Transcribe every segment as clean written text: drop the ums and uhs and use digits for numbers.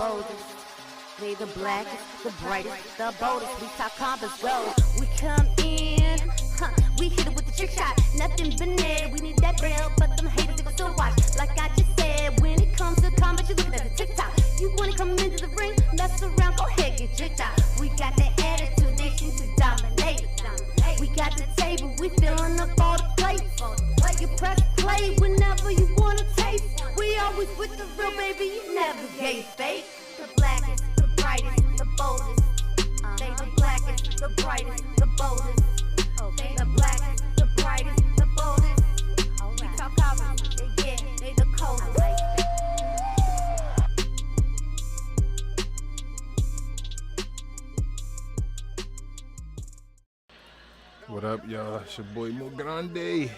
boldest. They the blackest, the brightest, the boldest. We talk combos, go. We come in, we hit it with the trick shot. Nothing but net, we need that real, but them haters they gon' still watch. Like I just said, when it comes to combat, you looking at the TikTok. You wanna come into the ring, mess around, go ahead, get tricked out. We got the attitude, they seem to dominate. We got the table, we filling up all the plates. You press play whenever you wanna taste. We always with the real, baby, you never gave fake. The blackest, the brightest, the boldest. They the blackest, the brightest, the boldest. They the blackest, the brightest, the boldest. We talk combos, yeah, they the coldest. What up, y'all? It's your boy Muy Grande.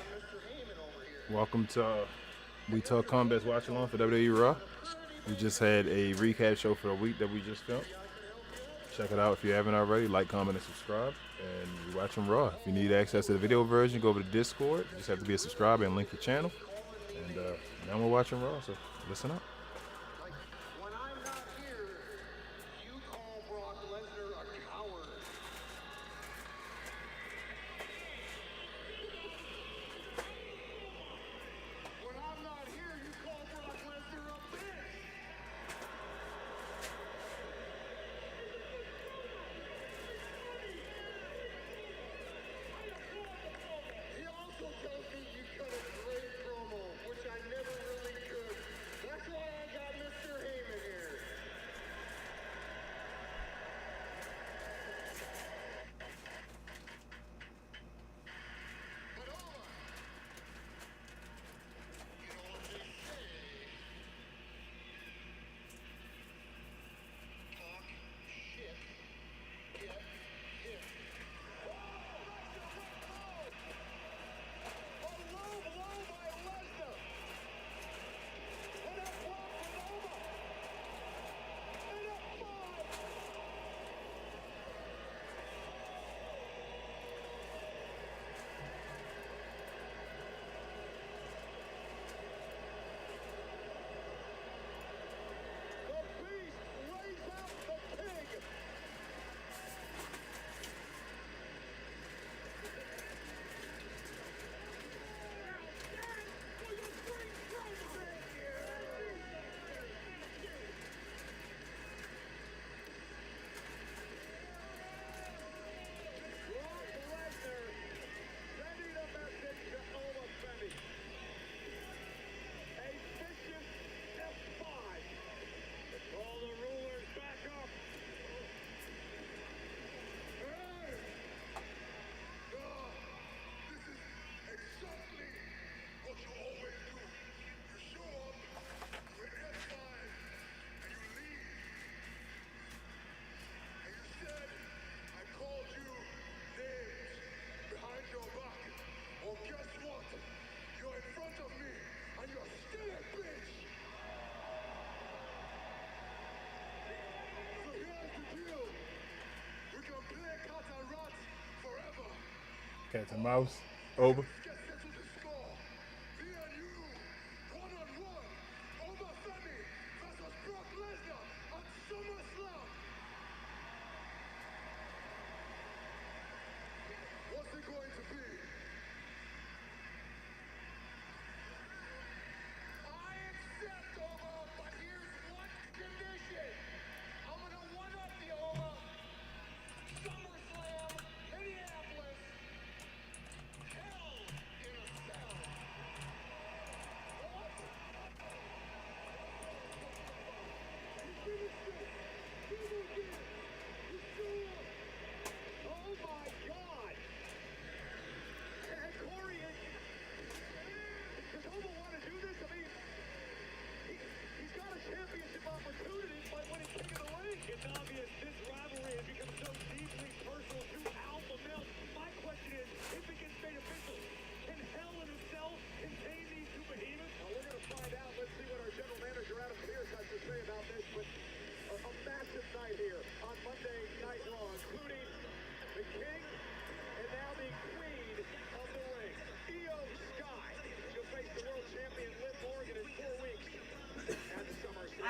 Welcome to We Talk Combat's Watch Along for WWE RAW. We just had a recap show for the week that we just filmed. Check it out if you haven't already. Like, comment, and subscribe. And you're watching Raw. If you need access to the video version, go over to Discord. You just have to be a subscriber and link your channel. And now we're watching Raw, so listen up. When I'm not here, you call Brock Lesnar a coward. When I'm not here, you call Brock Lesnar a bitch. He also tells me you cut a great promo, which I never really could. That's why I got Mr. Heyman here. But hold on. You know what they say? Talk shit, get hit. A low blow by Lesnar. And a block from Oma. And a 5. The beast lays out the pig. Brock Lesnar sending a message to Oma Femi. A vicious F5 to call the rulers back up. Hey! This is exactly what you always do. You show up, you hit F5, and you leave. And you said, I called you names behind your back. Well, guess what? You're in front of me, and you're still a bitch. So here's the deal. We can play cat and rat forever. Cat and mouse. Over. Let's get settled the score. Me and you, one-on-one. Oma Femi versus Brock Lesnar at SummerSlam. What's it going to be? I accept, Oma, but here's one condition. I'm gonna one-up you, Oma. SummerSlam, Minneapolis. Hell in a Cell. What? You finished it. You moved in. You showed up. Oh my God. And Corey does Oma want to do this? I mean, he's got a championship opportunity by winning King of the Ring. It's obvious this rivalry has become so deeply personal to alpha males. My question is, if it gets made official, can Hell in a Cell contain these two behemoths? Well, we're going to find out. Let's see what our general manager, Adam Pearce, has to say about this. But a massive night here on Monday Night Raw, including the King and now the Queen of the Ring. Io Sky. She'll face the world champion Liv Morgan in 4 weeks at SummerSlam.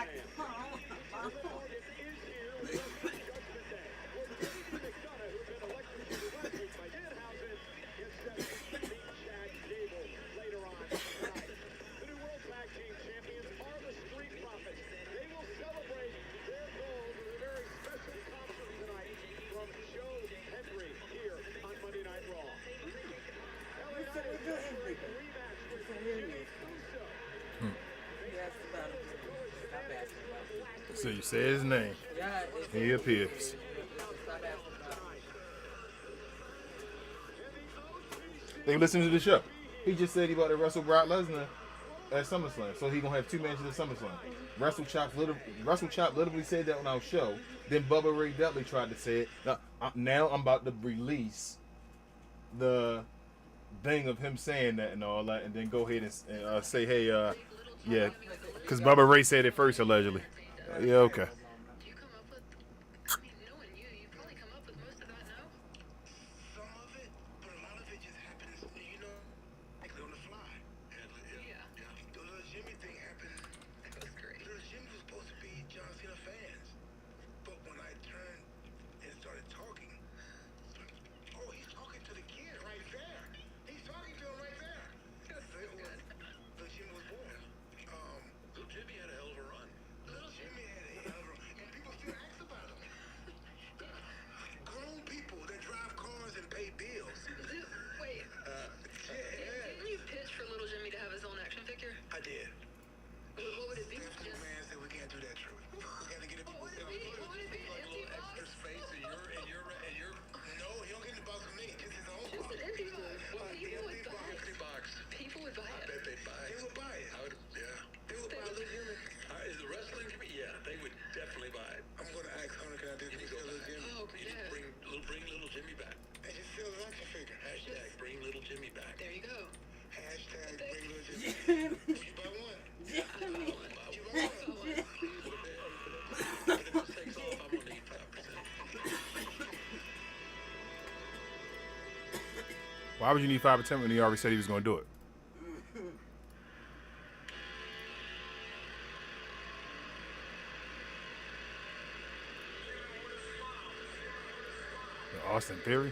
So you say his name. He appears. They listen to the show. He just said he about to wrestle Brock Lesnar at SummerSlam, so he gonna have 2 matches at SummerSlam. Russell Chop literally said that on our show. Then Bubba Ray Dudley tried to say it. Now I'm about to release the thing of him saying that and all that, and then go ahead and say, hey, yeah, because Bubba Ray said it first allegedly. Yeah, okay. Why would you need 5% when he already said he was going to do it? Austin Theory?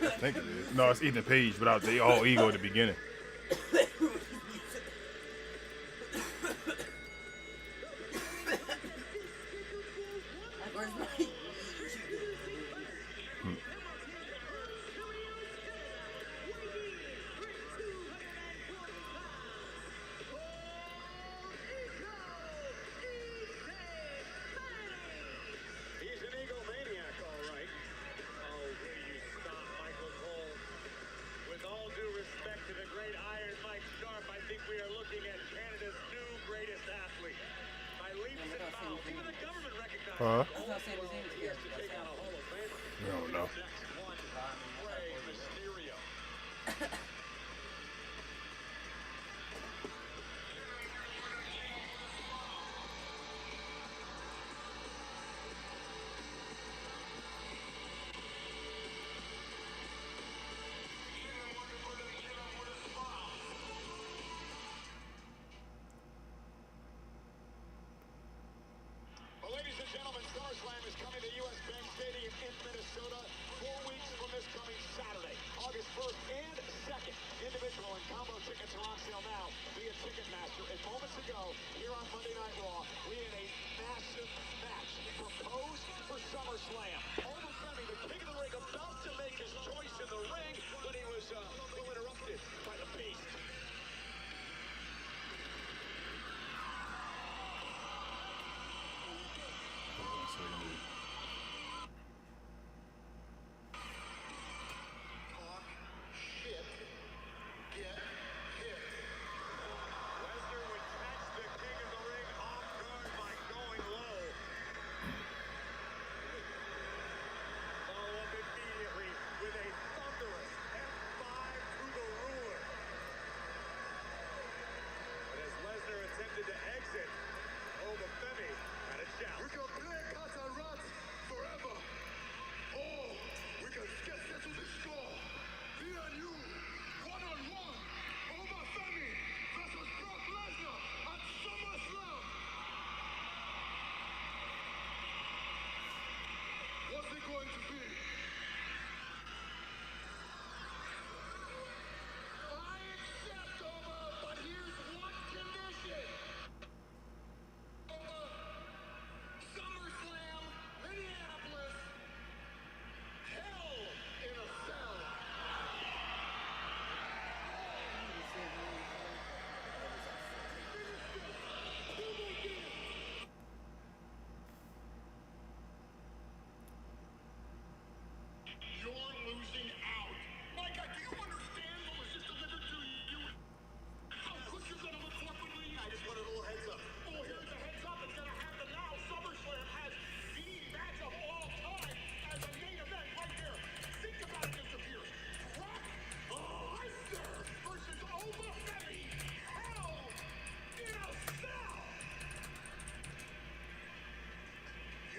I think it is. No, it's Ethan Page, but they all ego at the beginning. Huh? No, no. Ladies and gentlemen, SummerSlam is coming to U.S. Bank Stadium in Minnesota 4 weeks from this coming Saturday, August 1st and 2nd. Individual and combo tickets are on sale now via Ticketmaster. And moments ago, here on Monday Night Raw, we had a massive match proposed for SummerSlam. Almost Femi, the king of the ring, about to make his choice in the ring, but he was interrupted by the Beast. to be. I accept, Oma, but here's one condition. Oma, SummerSlam, Minneapolis, Hell in a Cell. You're losing out. Micah, do you understand what was just delivered to you? How quick you're gonna look corporately? I just wanted a little heads up. Oh, here's a heads up. It's gonna happen now. SummerSlam has the match of all time as a main event right there. Think about it, Mr. Pierce. Brock Lesnar versus Oma Femi. Hell in a Cell.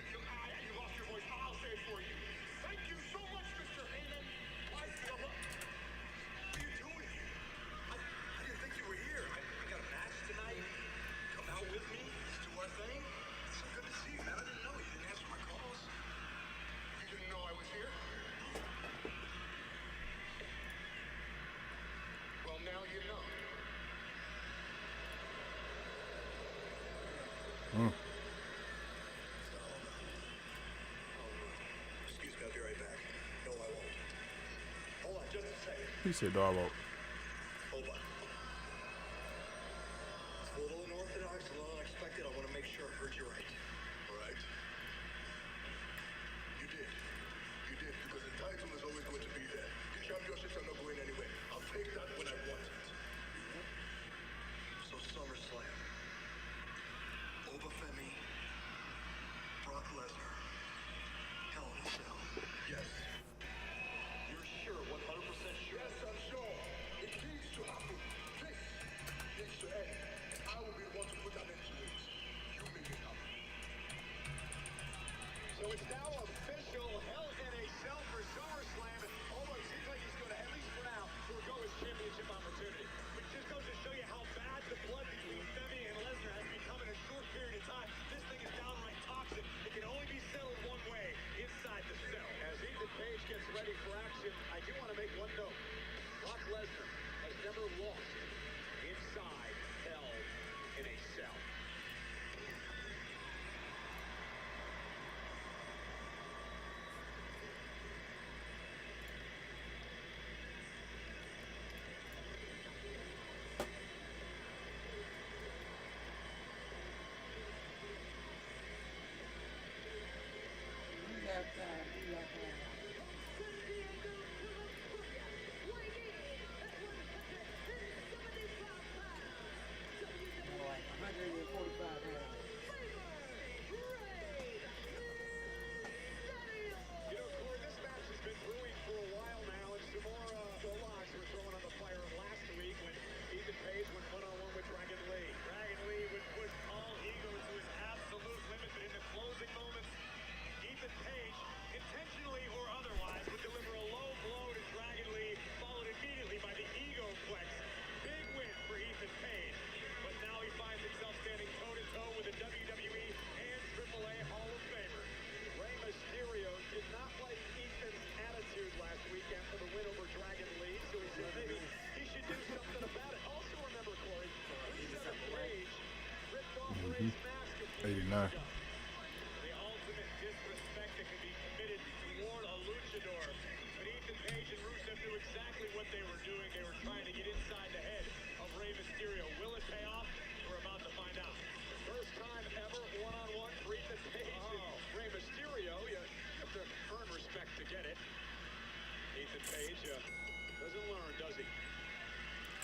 You lost your voice. I'll say it for you. Thank you so much, Mr. Heyman. What are you doing here? I didn't think you were here. I got a match tonight. Come out with me. Let's do our thing. It's so good to see you, man. I didn't know you didn't answer my calls. You didn't know I was here? Well, now you know. Excuse me, I'll be right back. No, I won't. Hold on, just a second. He said, "No, I won't." Hold on. It's a little unorthodox, a little unexpected. I want to make sure I heard you right. All right. You did. You did, because the title is always going to be there. The championships are not going anywhere. I'll take that when I want it. So SummerSlam. Oma Femi. Brock Lesnar. Hell in a Cell. Yes. You're sure, 100% sure? Yes, I'm sure. It needs to happen. This needs to end. I will be the one to put an end to it. You make it happen. So it's now official. Hell in a Cell for SummerSlam. Almost seems like he's going to, at least for now, forego his championship opportunity. Which just goes to show you how bad the blood between Femi and Lesnar has become in a short period of time. This thing is downright toxic. It can only be settled one way, inside the cell. As Ethan Page gets ready for action, I do want to make one note. Brock Lesnar has never lost inside Hell in a Cell. You know, Corey, this match has been brewing for a while now, and some more logs were thrown on the fire last week when Ethan Page went one-on-one with Dragon Lee. Dragon Lee would push all ego to his absolute limit, but in the closing moments, Ethan Page, intentionally or otherwise, would deliver a low blow to Dragon Lee, followed immediately by the ego flex. Big win for Ethan Page, but now he finds himself standing toe-to-toe with a WWE and AAA Hall of Famer. Rey Mysterio did not like Ethan's attitude last week after the win over Dragon Lee, so he said maybe he should do something about it. Also remember, Corey, Ethan Page ripped off Rey's mask a few years 89. ago. The ultimate disrespect that can be committed toward a luchador. But Ethan Page and Rusev knew exactly what they were doing. They were trying to get inside the head of Rey Mysterio. Will it pay off? We're about to find out. First time ever one-on-one for Ethan Page and Rey Mysterio. You have to earn respect to get it. Ethan Page doesn't learn, does he?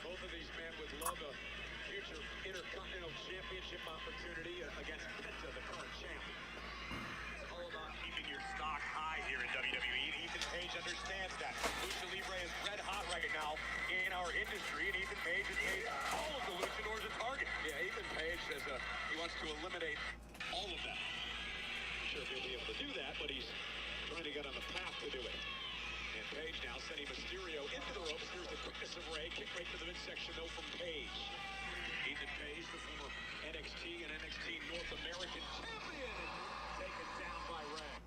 Both of these men would love a future Intercontinental Championship opportunity against Penta, the current champ. It's all about keeping your stock high here in WWE, and Ethan Page understands that. Lucha Libre is red hot right now in our industry, and Ethan Page has made all of the luchadors a target. Yeah, Ethan Page says he wants to eliminate all of them. I'm sure he'll be able to do that, but he's trying to get on the path to do it. And Page now sending Mysterio into the ropes. Here's the quickness of Rey. Kick right to the midsection, though, from Page. Ethan Page, the former NXT and NXT North American champion, taken down by Rey.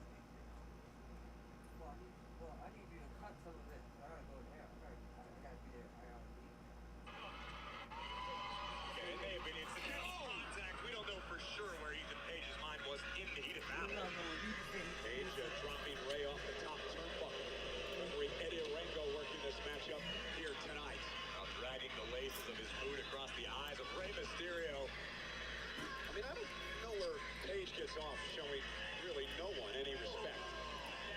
no one any respect.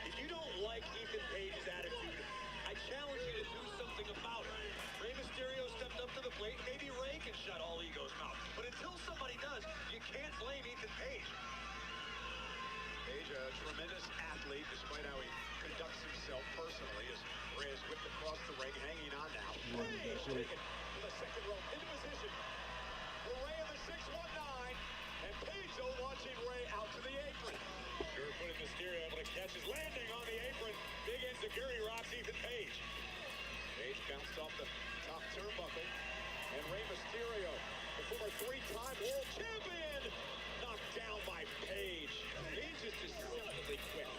If you don't like Ethan Page's attitude, I challenge you to do something about it. Rey Mysterio stepped up to the plate. Maybe Rey can shut All Ego's mouth. But until somebody does, you can't blame Ethan Page. Page, a tremendous athlete, despite how he conducts himself personally, as Rey is whipped across the ring, hanging on now. Page taken to the second rope, into position. For Rey in the 619, and Page, though, launching Rey out to the apron. Sure-footed Mysterio able to catch his landing on the apron. Big Enziguri rocks Ethan Page. Page bounced off the top turnbuckle, and Rey Mysterio, the former three-time world champion, knocked down by Page. Page is just simply quick.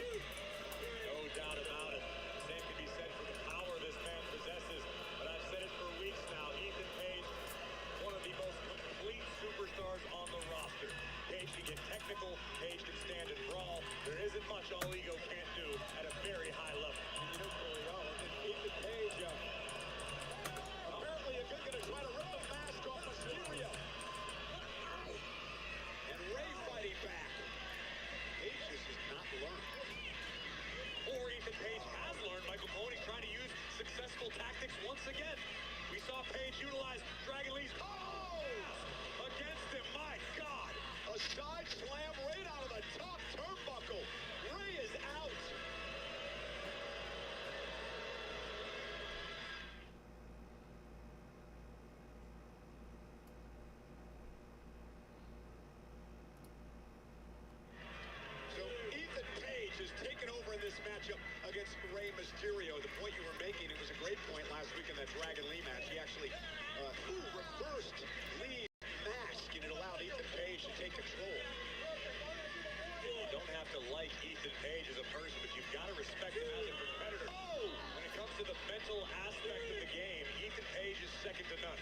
No doubt about it. Same can be said for the power this man possesses. But I've said it for weeks now. Ethan Page, one of the most complete superstars on the roster. Page can get technical. Page can stand and brawl. There isn't much All Ego can't do at a very high level. And you know, Ethan Page, apparently is going to try to rip the mask off Mysterio. And Rey fighting back. Page just has not learned. Or Ethan Page has learned. Michael Cohen's trying to use successful tactics once again. We saw Page utilize Dragon Lee's against him. My God. A side slam right out of the top turnbuckle. Rey is out. So Ethan Page has taken over in this matchup against Rey Mysterio. The point you were making, it was a great point last week in that Dragon Lee match. He actually reversed Lee's mask, and it allowed Ethan Page to take control. You don't have to like Ethan Page as a person, but you've got to respect him as a competitor. When it comes to the mental aspect of the game, Ethan Page is second to none.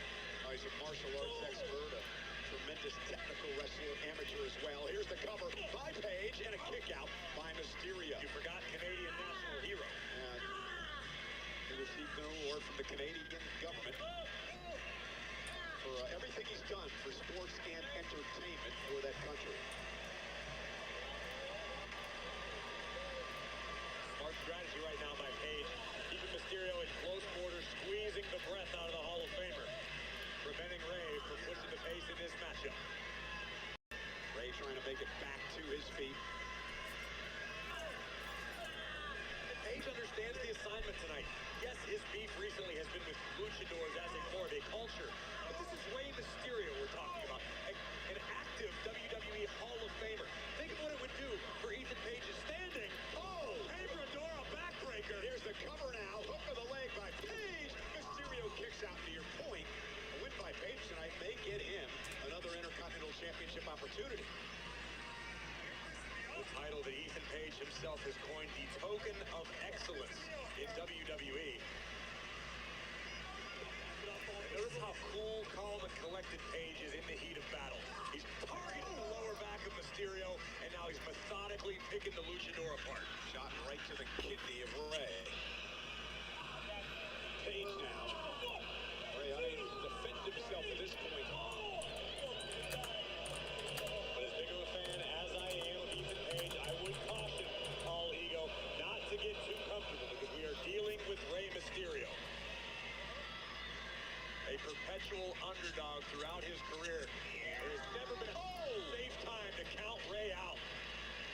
He's a martial arts expert, a tremendous technical wrestler, amateur as well. Here's the cover by Page, and a kick out by Mysterio. You forgot Canadian national hero. He received no award from the Canadian government for everything he's done for sports and entertainment for that country. Smart strategy right now by Page. Keeping Mysterio in close quarters, squeezing the breath out of the Hall of Famer. Preventing Rey from pushing the pace in this matchup. Rey trying to make it back to his feet. Page understands the assignment tonight. Yes, his beef recently has been with luchadors as a more of a culture. But this is Rey Mysterio we're talking about. An active WWE Hall of Famer. Think of what it would do for Ethan Page's standing. Oh, Abradora backbreaker. Here's the cover now. Hook of the leg by Page. Mysterio kicks out to your point. A win by Page tonight may get him another Intercontinental Championship opportunity. The title that Ethan Page himself has coined, the Token of Excellence in WWE. Notice how cool, calm, and collected Page is in the heat of battle. He's targeting the lower back of Mysterio, and now he's methodically picking the luchador apart. Shot right to the kidney of Rey. Page now. Rey unable to defend himself at this point. But as big of a fan as I am of Ethan Page, I would caution All Ego not to get too comfortable because we are dealing with Rey Mysterio. A perpetual underdog throughout his career. There has never been a safe time to count Rey out.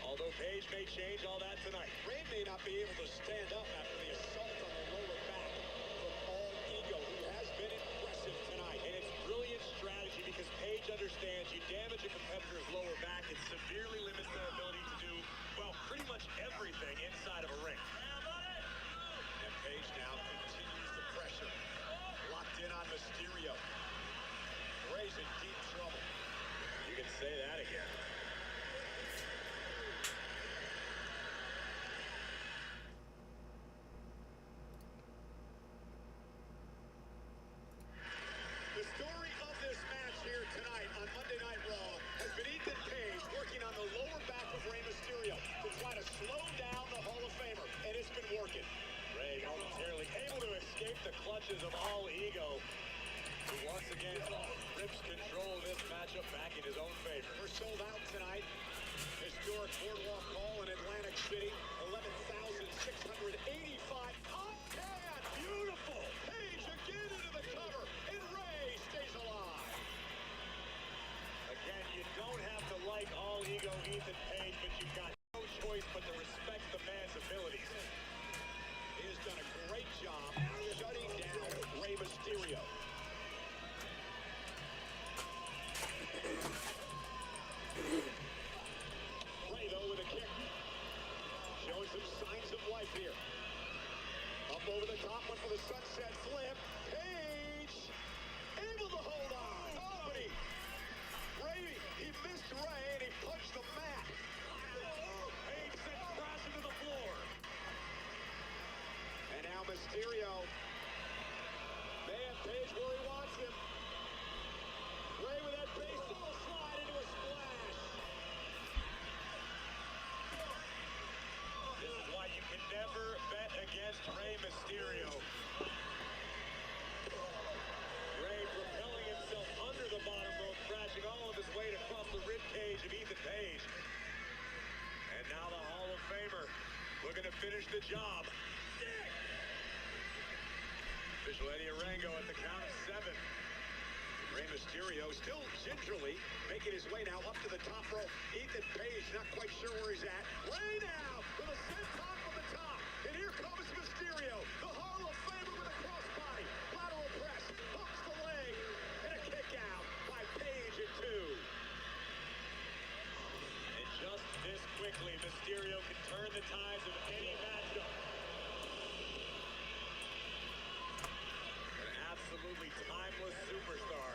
Although Page may change all that tonight. Rey may not be able to stand up after the assault on the lower back from All Ego, who has been impressive tonight. And it's brilliant strategy because Page understands you damage a competitor's lower back, it severely limits their ability to do, well, pretty much everything inside of a ring. And Page now continues the pressure. Locked in on Mysterio. Rey's in deep trouble. You can say that again. The story of this match here tonight on Monday Night Raw has been Ethan Page working on the lower back of Rey Mysterio to try to slow down the Hall of Famer, and it's been working. Rey momentarily able to escape the clutches of All Ego, who once again rips control of this matchup back in his own favor. We're sold out tonight. Historic boardwalk hall in Atlantic City, 11,685. Oh, man, beautiful. Page again into the cover, and Ray stays alive. Again, you don't have to like all ego Ethan Page, but you've got no choice but to respect the man's abilities. He has done a great job shutting down Rey Mysterio. Rey, though, with a kick. Showing some signs of life here. Up over the top, one for the sunset flip. Page able to hold on. Oh, but he missed Rey and he punched the mat. Page sent crashing to the floor. And now Mysterio. Man, Page where he wants him. Rey with that baseball slide into a splash. This is why you can never bet against Rey Mysterio. Rey propelling himself under the bottom rope, crashing all of his weight across the rib cage of Ethan Page. And now the Hall of Famer looking to finish the job. Official Eddie Arango at the count of 7. Rey Mysterio still gingerly making his way now up to the top rope. Ethan Page not quite sure where he's at. Rey now with a senton from the top. And here comes Mysterio, the Hall of Famer with a crossbody. Lateral press, hooks the leg, and a kick out by Page at 2. And just this quickly, Mysterio can turn the tides of any matchup. An absolutely timeless superstar.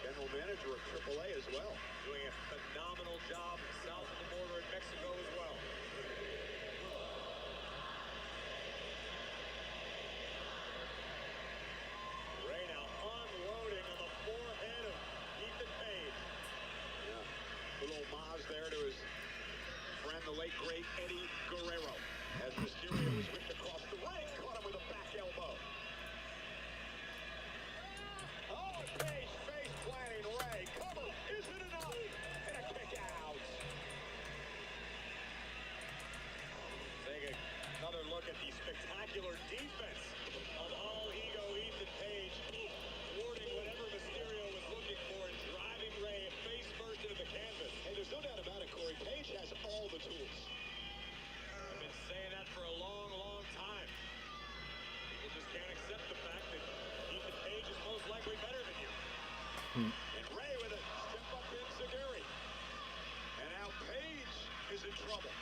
General manager of AAA as well. Doing a phenomenal job south of the border in Mexico as well. Rey now unloading on the forehead of Ethan Page. Yeah, little homage there to his friend, the late great Eddie Guerrero. As Mysterio was whipped across the ring, caught him with a back elbow. Oh, Page face planting Rey. Cover isn't enough. And a kick out. Take another look at the spectacular defense of all ego Ethan Page, thwarting whatever Mysterio was looking for and driving Rey face first into the canvas. And there's no doubt about it, Corey. Page has all the tools. I've been saying that for a long, long time. People just can't accept the fact that Ethan Page is most likely better than you. And Rey with a step up in Zaguri. And now Page is in trouble.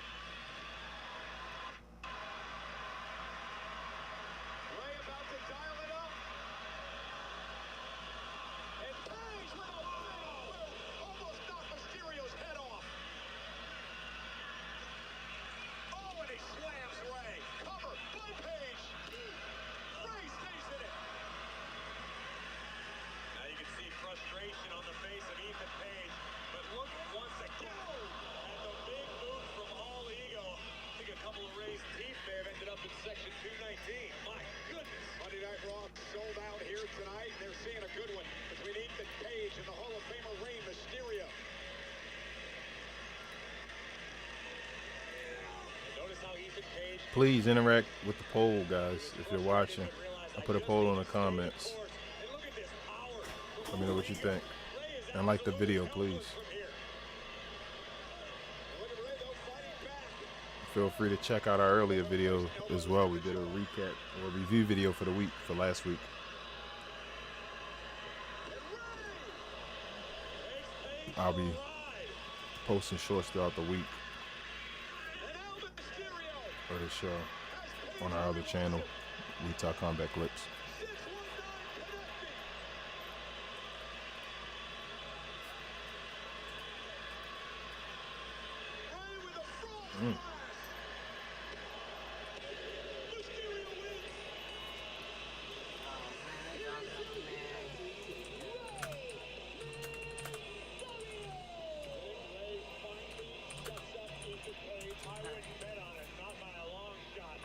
Rey about to dial it up. And Page with a almost knocked Mysterio's head off. Oh, and he slams Rey. Cover by Page. Rey stays in it. Now you can see frustration on the face of Ethan Page. But look once again at the big move from all ego. I think a couple of Rey's teeth may have ended up in section 219. My goodness. Monday Night Raw sold out here tonight. They're seeing a good one between Ethan Page and the Hall of Famer Rey Mysterio. Notice how Ethan Page. Please interact with the poll, guys, if you're watching. I put a poll in the comments. Let me know what you think. And like the video, please. Feel free to check out our earlier video as well. We did a recap or review video for the week, for last week. I'll be posting shorts throughout the week for the show on our other channel, We Talk Combat Clips. I wouldn't bet on it, not by a long shot,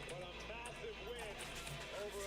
but a massive win over a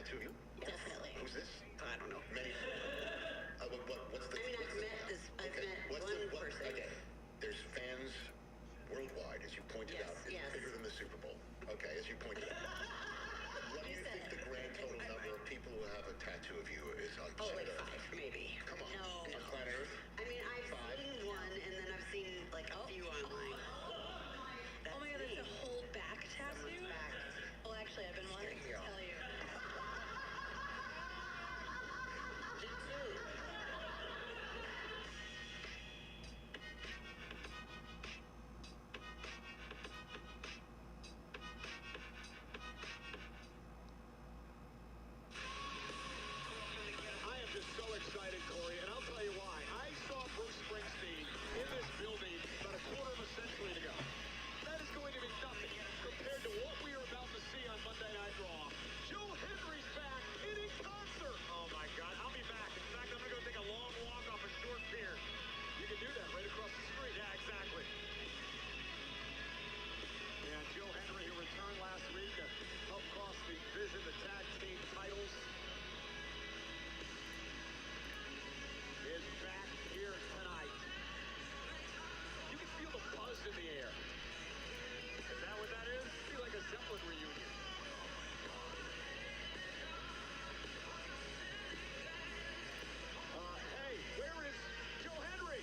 tattoo of you? Definitely. Who's this? I don't know. Many. What's the? I mean, I've met one person. Okay. There's fans worldwide, as you pointed Yes, out. It's yes. bigger than the Super Bowl. Okay, as you pointed out. What do you think the grand total number of people who have a tattoo of you is on Oh, planet like Earth? 5, maybe. Come on. No. On planet Earth? I mean, I've 5. seen one, and then I've seen like a few online. Oh my god, that's a whole back tattoo? Back. Well, actually, I've been wanting to tell you. Did too. I am just so excited, Corey, and I'll tell you why. I saw Bruce Springsteen in this building about a quarter of a century ago. That is going to be nothing compared to what we are about to see on Monday Night Raw. Joe Henry's back and in concert. Oh my God, I'll be back. In fact, I'm going to go take a long walk off a short pier. You can do that right across the street. Yeah, exactly. Yeah, Joe Henry, who returned last week to help cost the Vision the tag team titles, is back here tonight. You can feel the buzz in the air. Is that what that is? I feel like a Zeppelin reunion. Hey, where is Joe Henry?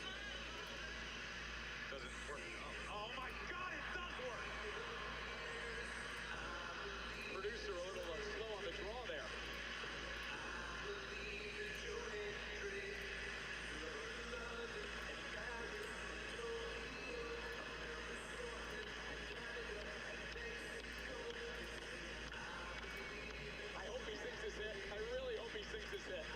Doesn't work. Oh my God, it does work. Producer a little slow on the draw there. I hope he sings this hit. I really hope he sings this hit.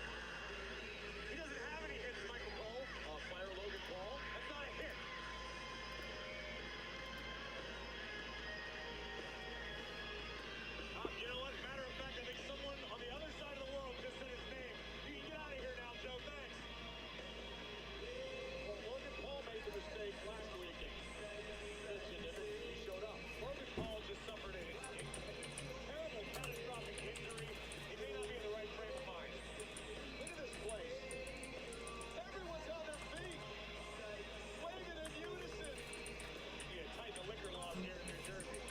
He doesn't have any hits, Michael Cole. Fire Logan Paul. That's not a hit. You know what? Matter of fact, I think someone on the other side of the world just said his name. You can get out of here now, Joe. Thanks. Well, Logan Paul made the mistake last weekend. He showed up. Logan Paul just suffered a terrible catastrophic injury. He may not be in the right frame of mind. Look at this place. Everyone's on their feet. Waving in unison. You gotta tighten the liquor laws here in New Jersey.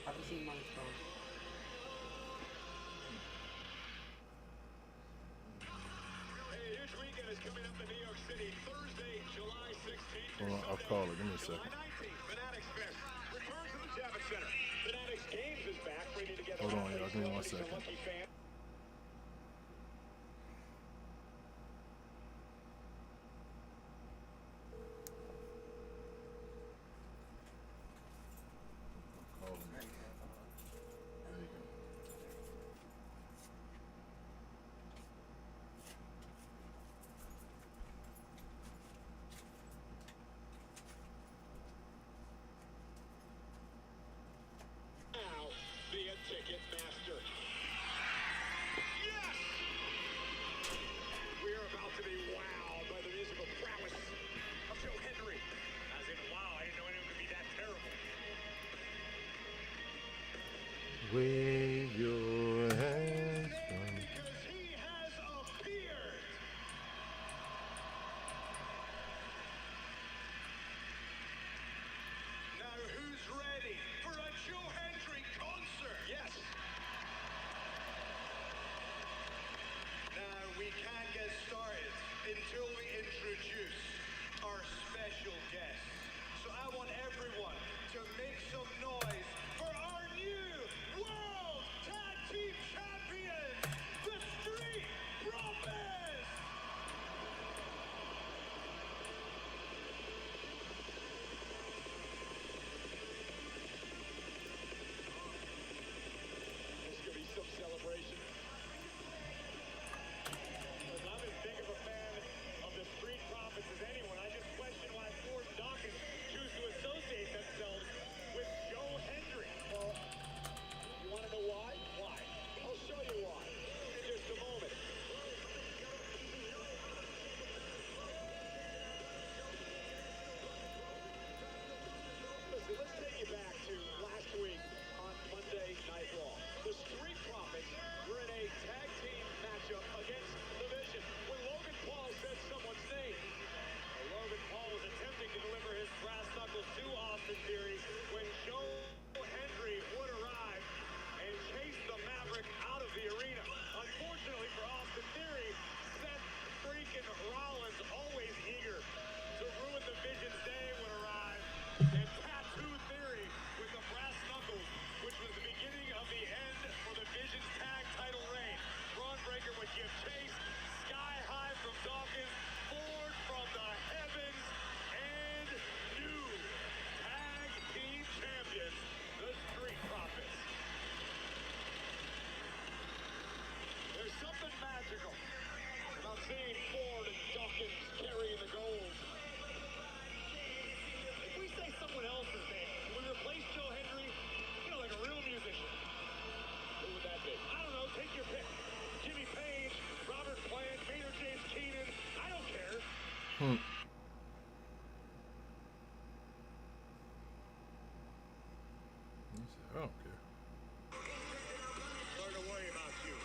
Haven't seen my phone. Hey, a huge weekend is coming up in New York City. Thursday, July 16th. Hold on, I'll call it. Give me a second. July 19th, Fanatics Fest. Return to the Javits Center. Fanatics Games is back, bringing together Hold on, y'all. athletes, Give me 1 celebrities, and second. lucky fans. Call him. There you go. Now, the ticket master. Yes! We are about to be wowed by the musical prowess of Joe Henry. As in, wow, I didn't know anyone could be that terrible. Wave your hands from. Because he has appeared. Now who's ready for a Joe Hendry concert? Yes. Now we can't get started until we introduce our special guest. So I want everyone to make some noise for our new World Tag Team Champions, the Street Profits! There's going to be some celebration. Because I'm as big of a fan of the Street Profits as anyone. I just question why Ford and Dawkins choose to associate them I don't care. Learn to worry about you.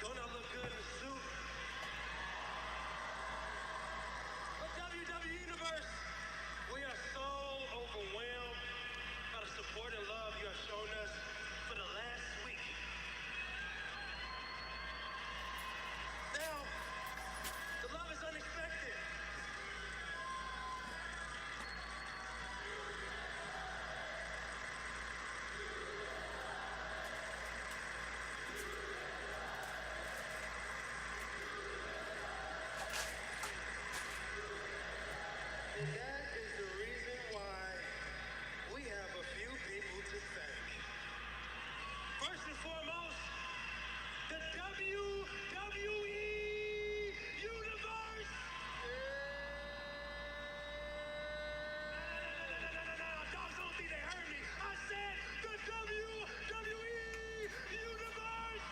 Don't I look good in a suit? But WWE Universe, we are so overwhelmed by the support and love you have shown us for the last week. Now, the love is unexpected. And that is the reason why we have a few people to thank. First and foremost, the WWE Universe. No, dogs don't think they heard me. I said the WWE Universe.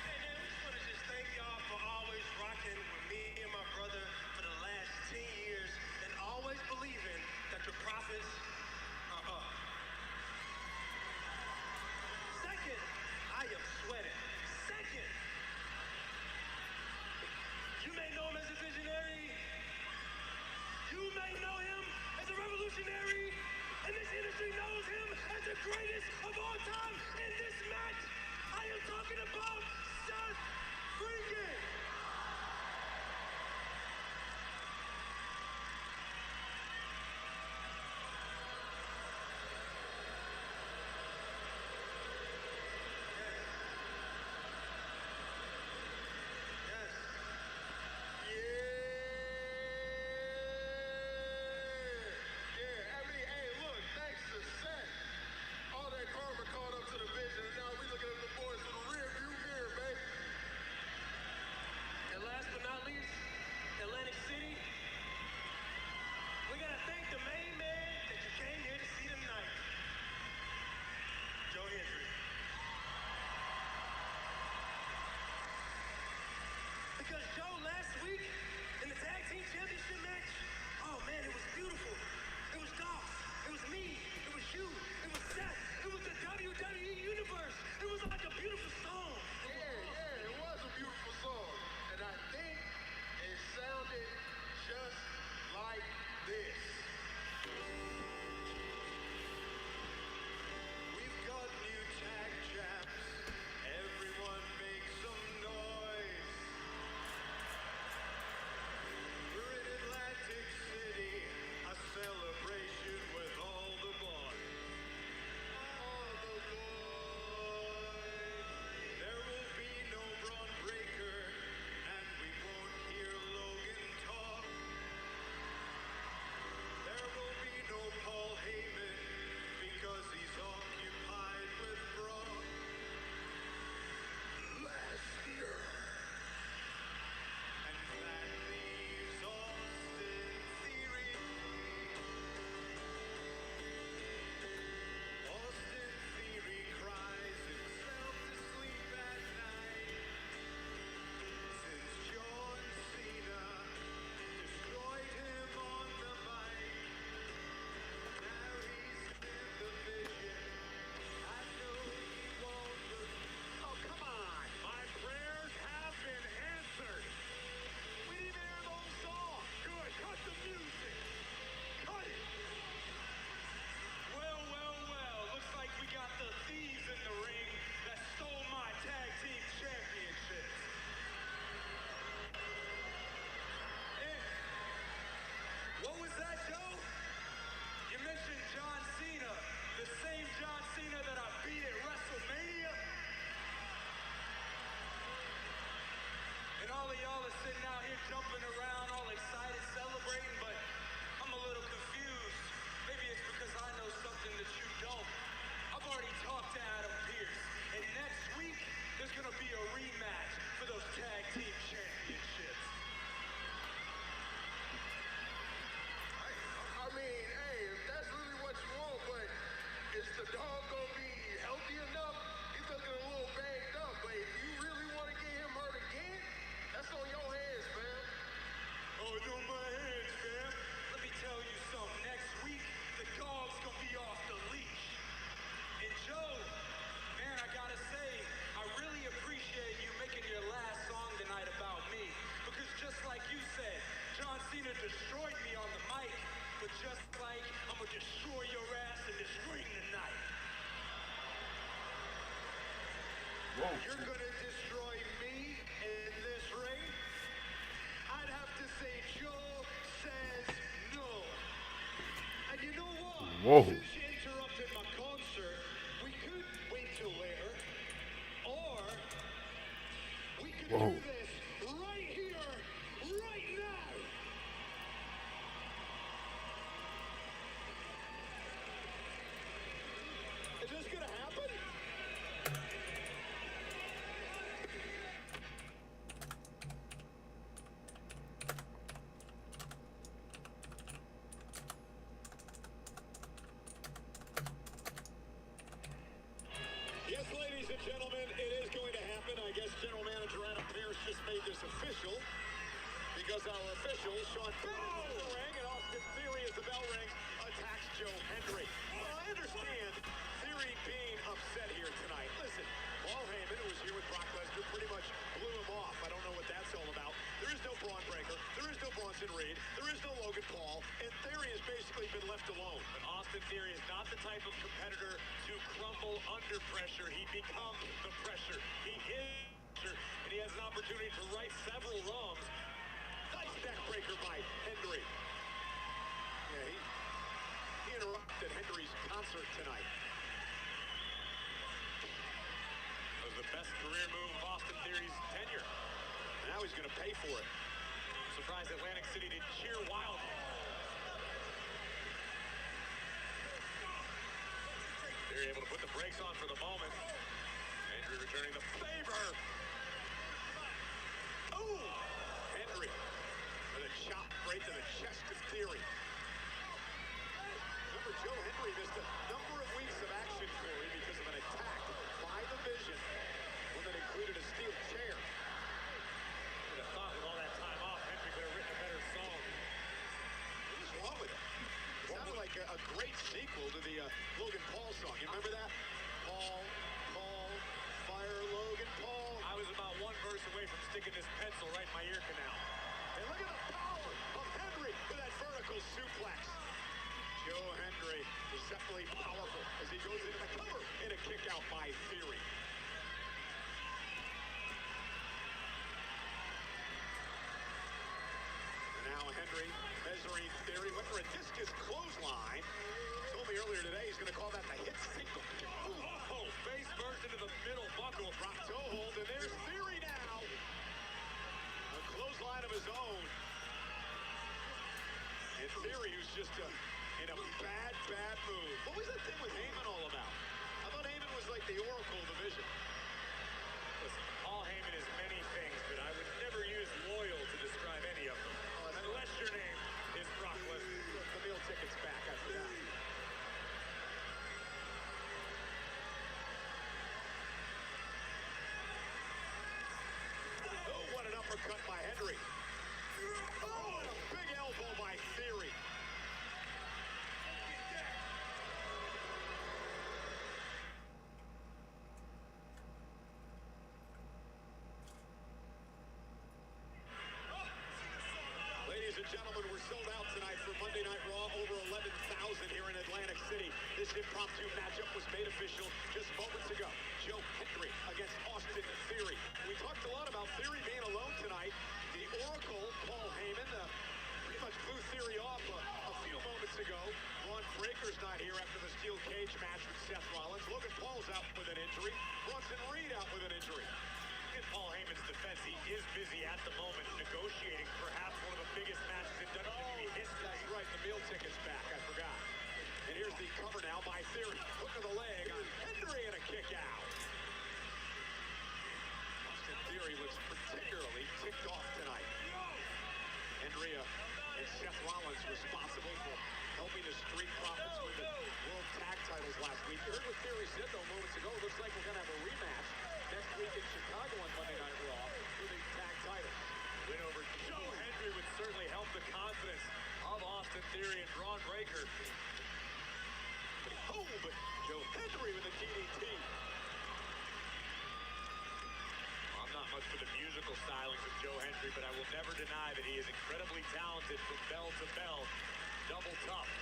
And then we just want to just thank y'all for always rocking with me and my brother for the last 10 years and always believing that the profits are up. Second, I am sweating. Second, you may know him as a visionary. You may know him as a revolutionary. And this industry knows him as the greatest of all time. In this match, I am talking about Seth Freakin'. Yes. Yeah. I mean, hey, look, thanks to Seth, all that karma caught up to the vision, and now we looking at the boys with a rear view mirror, baby. And last but not least, Atlantic City. We gotta thank the main man that you came here to see tonight, Joe Hendry. Because Joe, last week in the tag team championship match, oh man, it was beautiful. It was Dolph, it was me, it was you, it was Seth, it was the WWE Universe. It was like a beautiful song. Yeah, it was a beautiful song. And I think it sounded just like this. We've got new tag chaps. Everyone make some noise. We're in Atlantic City, a celebration you're gonna destroy me in this ring? I'd have to say Joe says no. And you know what? Whoa. Since you interrupted my concert, we could wait till later, or we could Whoa. do this right here, right now. Is this gonna happen? Yes, ladies and gentlemen, it is going to happen. I guess General Manager Adam Pearce just made this official because our official, Sean Bell, is in the ring, and Austin Theory, as the bell rings, attacks Joe Hendry. Well, I understand Theory being upset here tonight. Listen, Paul Heyman, who was here with Brock Lesnar, pretty much blew him off. I don't know what that's all about. There is no Braun Breaker. There is no Bronson Reed. There is no Logan Paul. And Theory has basically been left alone. But Austin Theory is not the type of competitor to crumble under pressure. He becomes the pressure. He is pressure, and he has an opportunity to right several wrongs. Nice backbreaker by Hendry. Yeah, he interrupted Hendry's concert tonight. That was the best career move of Austin Theory's tenure. And now he's going to pay for it. I'm surprised Atlantic City didn't cheer wildly. Theory able to put the brakes on for the moment. Hendry returning the favor. Oh! Hendry with a chop right to the chest of Theory. Remember, Joe Hendry missed a number of weeks of action for him because of an attack by the Vision, one that included a steel chair. Would have thought with all that time off, Hendry could have written a better song. What is wrong with it? It sounded like a great sequel to the Logan Paul song. You remember that? Paul, fire Logan Paul. I was about one verse away from sticking this pencil right in my ear canal. And look at the power of Hendry with that vertical suplex. Joe Hendry is definitely powerful as he goes into the cover and a kick out by Theory. And now Hendry measuring Theory, went for a discus clothesline. Told me earlier today he's going to call that the hit single. Oh, face first into the middle buckle. Rock toe hold, and there's Theory now. A clothesline of his own. And Theory, who's just in a bad move. What was that thing with Heyman all about? I thought Heyman was like the Oracle division. Listen, Paul Heyman is many things, but I would never use loyal to describe any of them. Unless your name is Brock Lesnar. The meal ticket's back after that. Oh, what an uppercut by Hendry. Oh, and a big elbow by Theory. Ladies and gentlemen, we're sold out tonight for Monday Night Raw. Over 11,000 here in Atlantic City. This impromptu matchup was made official just moments ago. Joe Hendry against Austin Theory. We talked a lot about Theory being alone tonight. The Oracle, Paul Heyman, pretty much blew Theory off a few moments ago. Braun Breaker's not here after the steel cage match with Seth Rollins. Logan Paul's out with an injury. Bronson Reed out with an injury. In Paul Heyman's defense, he is busy at the moment negotiating perhaps one of the biggest matches in WWE history. That's right, the meal ticket's back, I forgot. And here's the cover now by Theory. Hook of the leg on Hendry and a kick out. Austin Theory looks particularly ticked off tonight. Hendry and Seth Rollins responsible for helping the Street Profits win the World Tag Titles last week. You heard what Theory said, though, moments ago. It looks like we're going to have a rematch next week in Chicago on Monday Night Raw for the tag titles. Win over Joe Hendry would certainly help the confidence of Austin Theory and Braun Breaker. Oh, but Joe Hendry with a DDT. I'm not much for the musical stylings of Joe Hendry, but I will never deny that he is incredibly talented from bell to bell. Double tough.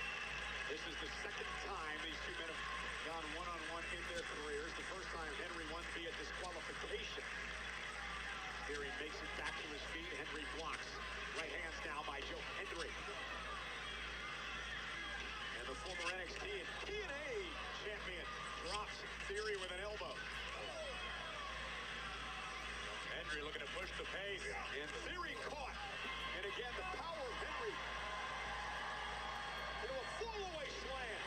This is the second time these two men have gone one-on-one in their careers. The first time Henry won via disqualification. Theory makes it back to his feet. Henry blocks. Right hands now by Joe Hendry. And the former NXT and TNA champion drops Theory with an elbow. Hendry looking to push the pace. And Theory caught. And again, the power of Henry. Into a fall-away slam.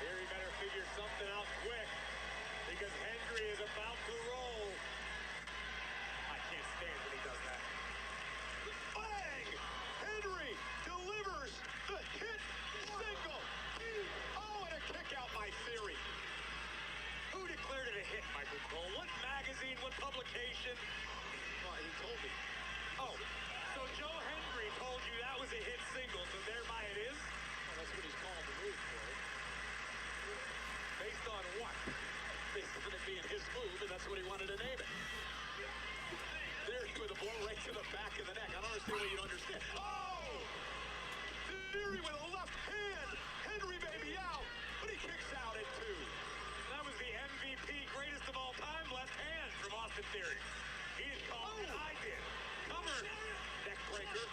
Theory better figure something out quick. Because Hendry is about to roll. I can't stand when he does that. Bang! Henry delivers the hit single. Oh, and a kick out by Theory. Who declared it a hit, Michael Cole? What magazine, what publication? Well, he told me. Oh, so Joe Hendry told you that was a hit single, so thereby it is? Well, that's what he's calling the move for. Based on what? Based on it being his move, and that's what he wanted to name it. Theory with a blow right to the back of the neck. I don't understand what you don't understand. Oh! Theory with a left hand. Henry baby out, but he kicks out at two. That was the MVP, greatest of all time, left hand from Austin Theory. He didn't call it, I did. Cover, neck breaker.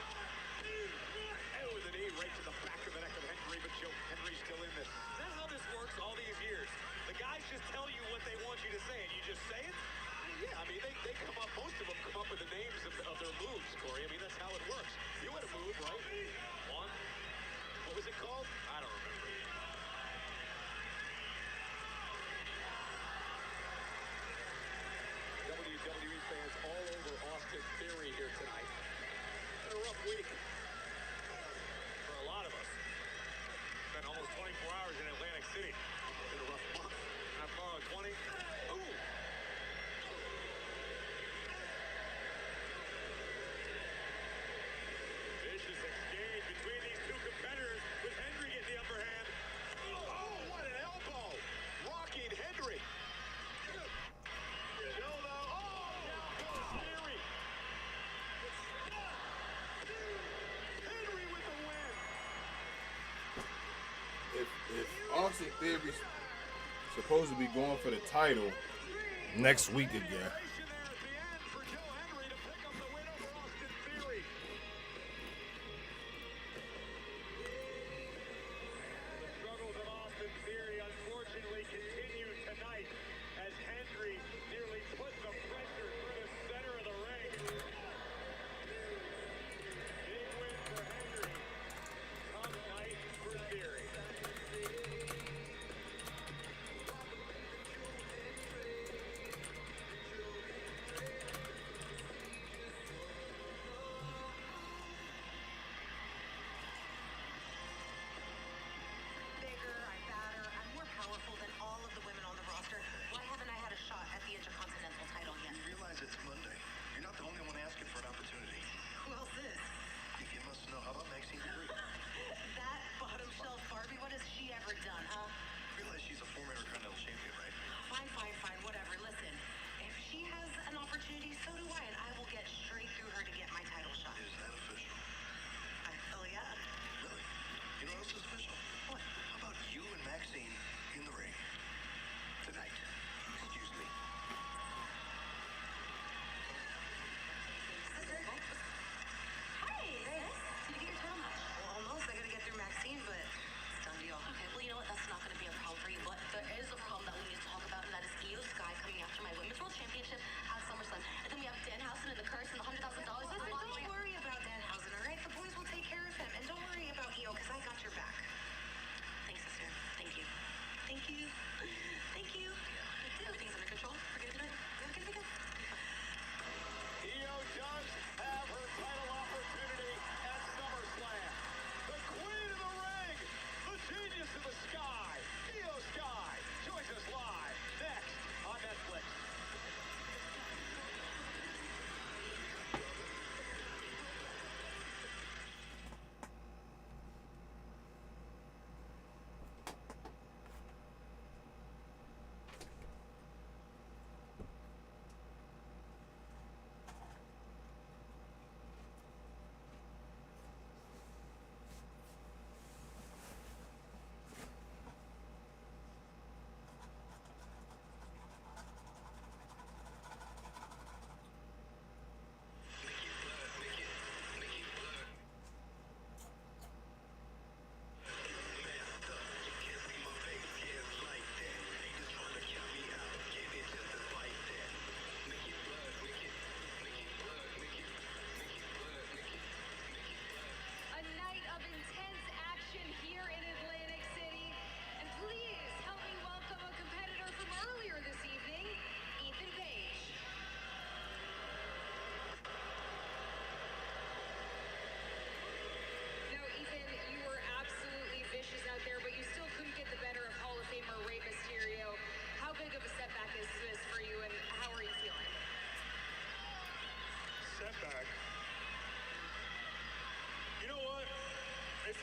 And with a knee right to the back of the neck of Henry, but Joe Henry's still in this. That's how this works all these years. The guys just tell you what they want you to say, and you just say it? Yeah, I mean, they come up, most of them come up with the names of their moves, Corey. I mean, that's how it works. You had a move, right? One. What was it called? I don't remember. WWE fans all over Austin Theory here tonight. It's been a rough week for a lot of us. Spent almost 24 hours in Atlantic City. It's been a rough month. Not far on 20. Ooh! Vicious exchange between these two competitors with Hendry getting the upper hand. Oh, what an elbow! Rocking Hendry. Joe, though. Oh, down goes Theory. Henry with the win. If Austin Theory's supposed to be going for the title next week again, There at the end for Joe Hendry to pick up the win over Austin Theory. The struggles of Austin Theory unfortunately continue tonight as Hendry nearly put the pressure through the center of the ring. Big win for Hendry. Tough night for Theory.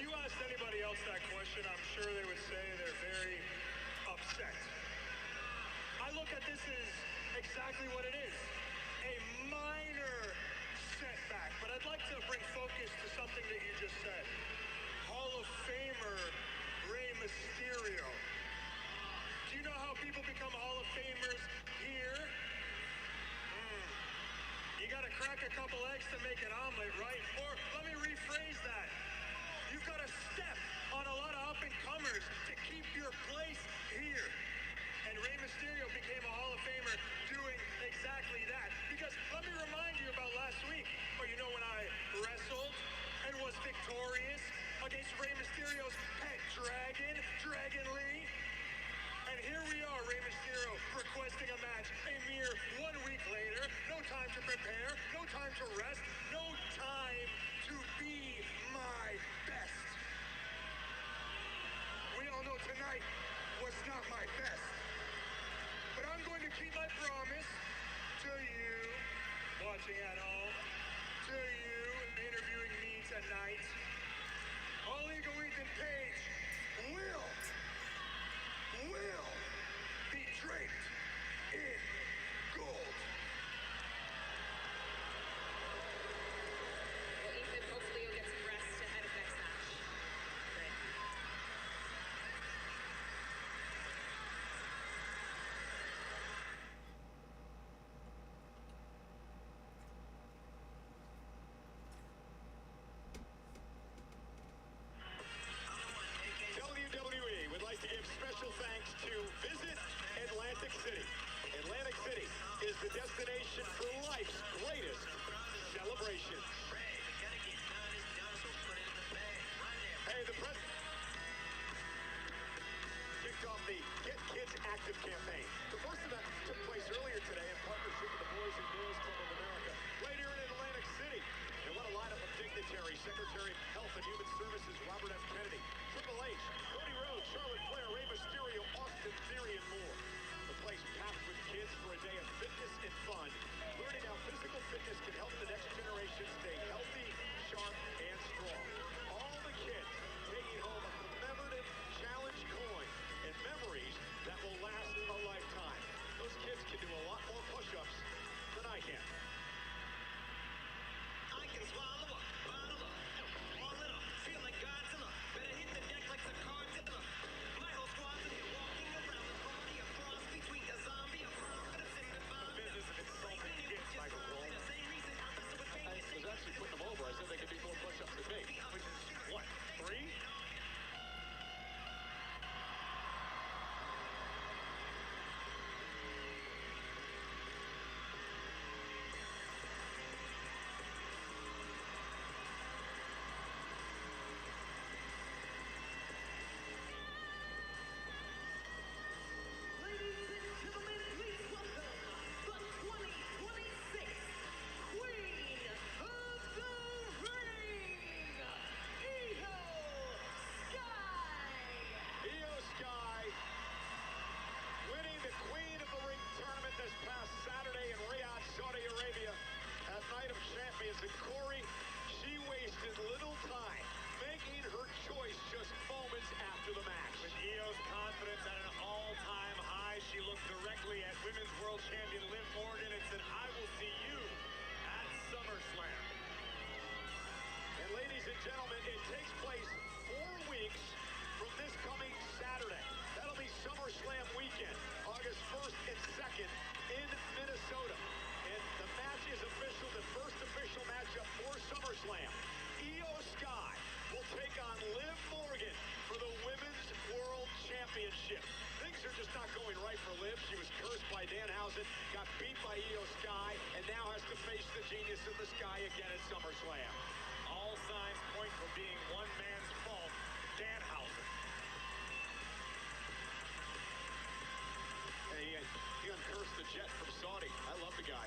you asked anybody else that question, I'm sure they would say they're very upset. I look at this as exactly what it is, a minor setback. But I'd like to bring focus to something that you just said. Hall of Famer Rey Mysterio. Do you know how people become Hall of Famers here? You gotta crack a couple eggs to make an omelet, right? Or let me rephrase that. You've got to step on a lot of up-and-comers to keep your place here. And Rey Mysterio became a Hall of Famer doing exactly that. Because let me remind you about last week. Oh, you know when I wrestled and was victorious against Rey Mysterio's pet dragon, Dragon Lee? And here we are, Rey Mysterio requesting a match a mere 1 week later. No time to prepare, no time to rest, no time to be my best. We all know tonight was not my best. But I'm going to keep my promise to you, watching at home, to you, interviewing me tonight. All Ego Ethan Page will be draped in gold. Well, Ethan, hopefully you'll get some rest ahead of next match. Good. WWE would like to give special thanks to Visit Atlantic City. Atlantic City is the destination for life's greatest celebrations. Hey, the president kicked off the Get Kids Active campaign. The first event took place earlier today in partnership with the Boys and Girls Club of America, right here in Atlantic City. And what a lineup of dignitaries: Secretary of Health and Human Services Robert F. Kennedy, Triple H, Cody Rhodes, Charlotte Flair, Rey Mysterio, Austin Theory, and more. The place packed with kids for a day of fitness and fun, learning how physical fitness can help the next generation stay healthy, sharp, and strong. All the kids taking home a commemorative challenge coin and memories that will last a lifetime. Those kids can do a lot more push-ups than I can. I can swallow up, bottle up, all it up, feel like Godzilla. Better hit the deck like Sakardilla. My whole squad's in here walking around the party, a cross between a zombie, a prophet, and a bomb. Business of insulting kids, Michael Cole. I was actually putting them over. I said they could do more push-ups than me. Which is, what, 3? Ladies and gentlemen, please welcome the 2026 Queen of the Ring, Io Sky. Io Sky winning the Queen of the Ring tournament this past Saturday in Riyadh, Saudi Arabia at Night of Champions. And Corey, she wasted little time making her choice just moments after the match. With Io's confidence at an all-time high, she looked directly at Women's World Champion Liv Morgan and said, I will see you at SummerSlam. And ladies and gentlemen, it takes place 4 weeks from this coming Saturday. That'll be SummerSlam weekend, August 1st and 2nd in Minnesota. And the match is official, the first official matchup for SummerSlam. Io Sky will take on Liv Morgan for the Women's World Championship. Things are just not going right for Liv. She was cursed by Danhausen, got beat by Io Sky, and now has to face the genius of the Sky again at SummerSlam. All signs point for being one man's fault, Danhausen. Hey, he uncursed the jet from Saudi. I love the guy.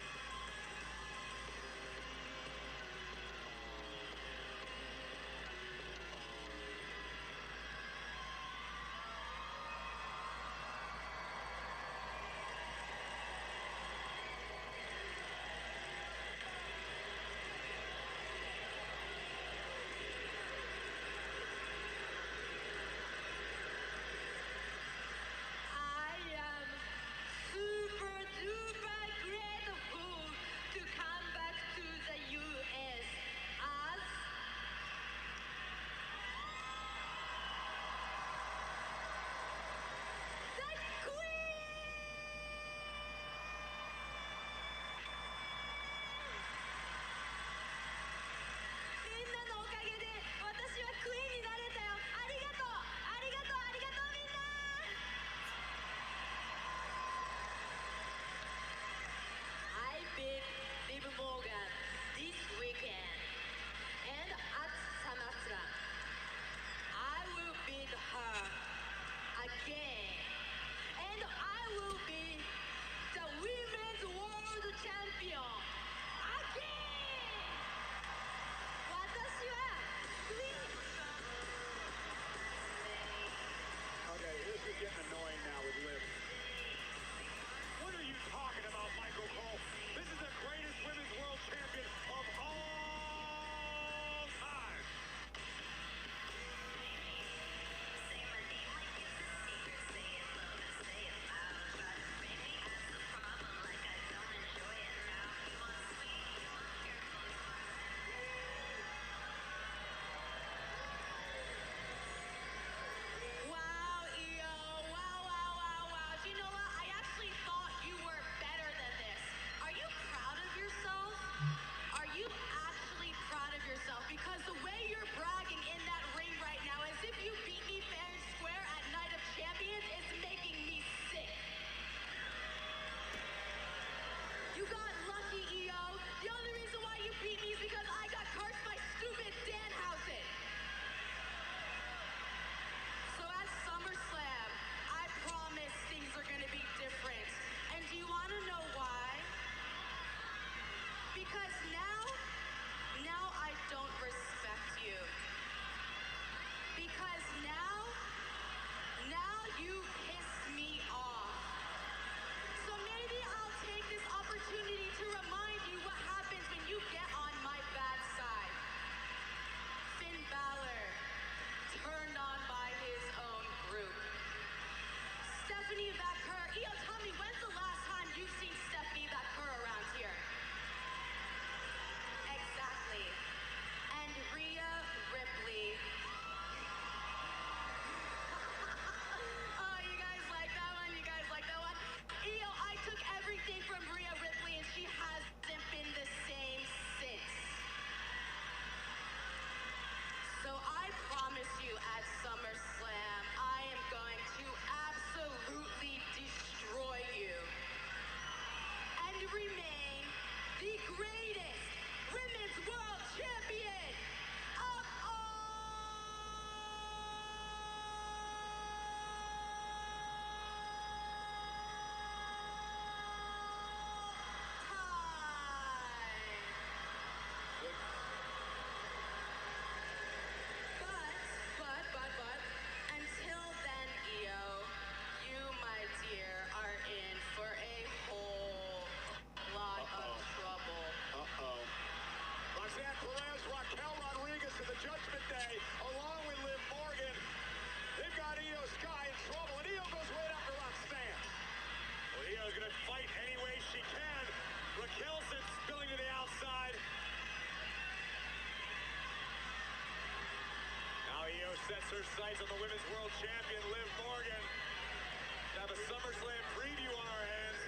sets her sights on the Women's World Champion, Liv Morgan. We have a SummerSlam preview on our hands.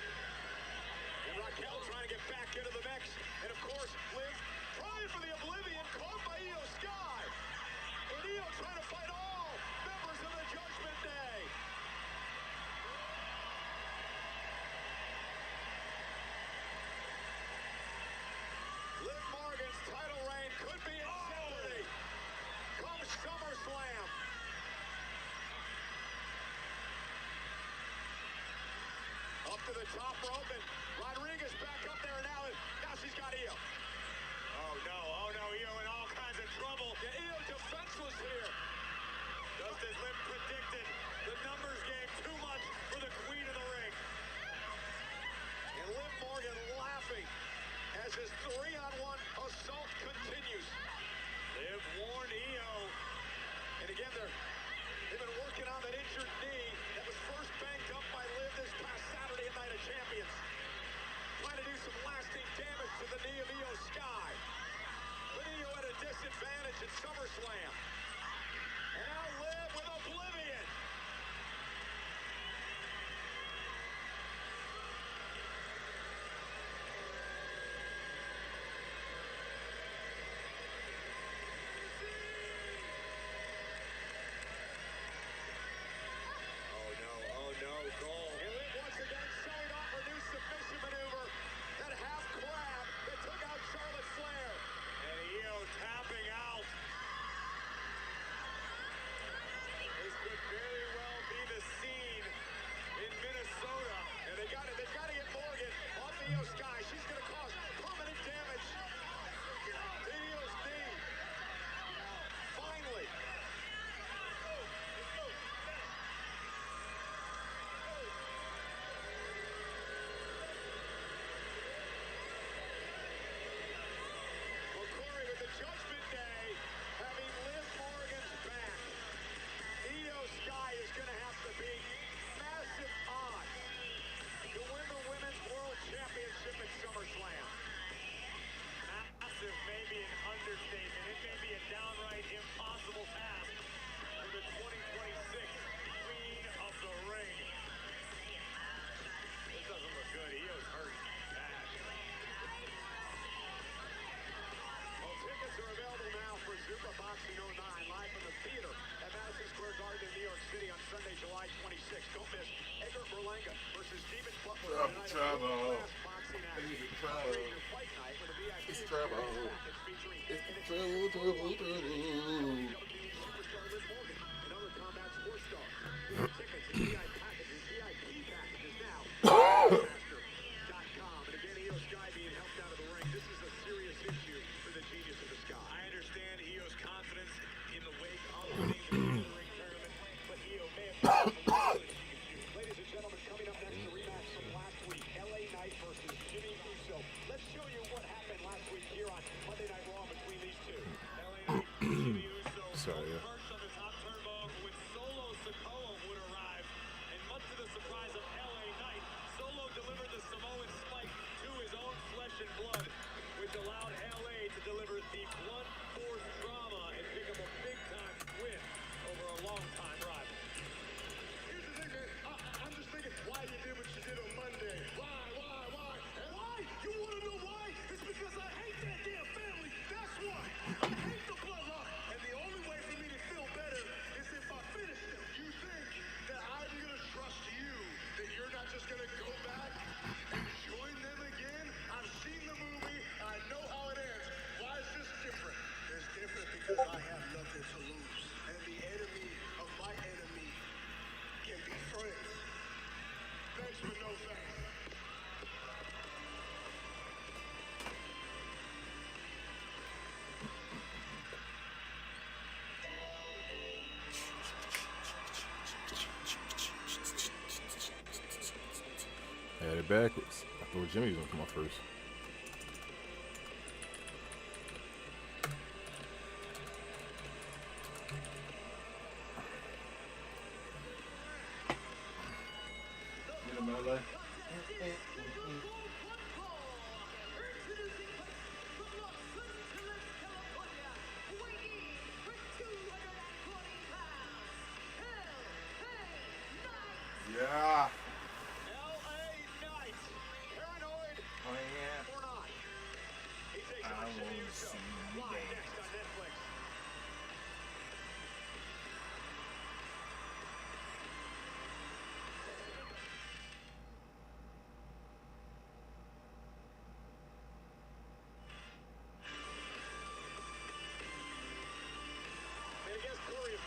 And Raquel trying to get back into the mix. And of course, Liv trying for the oblivion, caught by Io Sky. And Io trying to fight all members of the Judgment Day. Liv Morgan's title reign could be in jeopardy. Come SummerSlam. Up to the top rope, and Rodriguez back up there now, and now she's got Io. Oh no, Io in all kinds of trouble. Yeah, Io defenseless here. Just as Liv predicted, the numbers game too much for the queen of the ring. And Liv Morgan laughing as his 3-on-1 assault continues. Liv warned Io. And again, they've been working on that injured knee that was first banked up by Liv this past Saturday at Night of Champions. Trying to do some lasting damage to the knee of Io Sky. But Io at a disadvantage at SummerSlam. And now Liv with oblivion. Oh no, goal. And Liv once again showing off her new submission maneuver. That half crab that took out Charlotte Flair. And Io tapping out. This could very well be the scene in Minnesota. And they've got to get Morgan off the Io Sky. She's going to cause permanent damage to Io's knee. Finally. Well, Corey, with the Judgment Day having Liv Morgan's back, Io Sky is going to have to beat massive odds to win the Women's World Championship at SummerSlam. Massive may be an understatement. It may be a downright impossible task for the 2026 Queen of the Ring. This doesn't look good. Io's hurt bad. Well, tickets are available now for Zupa Boxing 09 live from the theater at Madison Square Garden in New York City on Sunday, July 26th. Don't miss Edgar Berlanga versus Steven Butler. Trouble. Boxing action. Trouble. Upgrade your fight night with a VIP It's trouble. package featuring Trouble. Superstar Liv Morgan and other combat sports stars. Tickets and VIP packages now. Master.com. And again, Io Sky being helped out of the ring. This is a serious issue for the genius of the Sky. I understand Io's confidence in the wake of winning the ring tournament, but Io may have done some more than she could do. Ladies and gentlemen, coming up next, the rematch from last week, LA Knight versus Jimmy Uso. Let's show you what happened last week here on Monday Night Raw between these two. LA Knight, Jimmy Uso. Sorry, yeah. Perched on the top turnbuckle with Solo Sikoa would arrive, and much to the surprise of LA Knight, Solo delivered the Samoan spike to his own flesh and blood, which allowed LA to deliver the blunt force drama and pick up a big-time win over a long-time rival. Here's the thing, man. I'm just thinking why you did what you did on Monday. Why? And why? You want to know why? It's because I hate that damn family. That's why. I hate the bloodline. And the only way for me to feel better is if I finish them. You think that I'm going to trust you, that you're not just going to go back and join them again? I've seen the movie. I know how it ends. Why is this different? It's different because I have nothing to lose. And the enemy of my enemy can be friends. Thanks, but no thanks. Had it backwards. I thought Jimmy was gonna come up first. Get him, LA.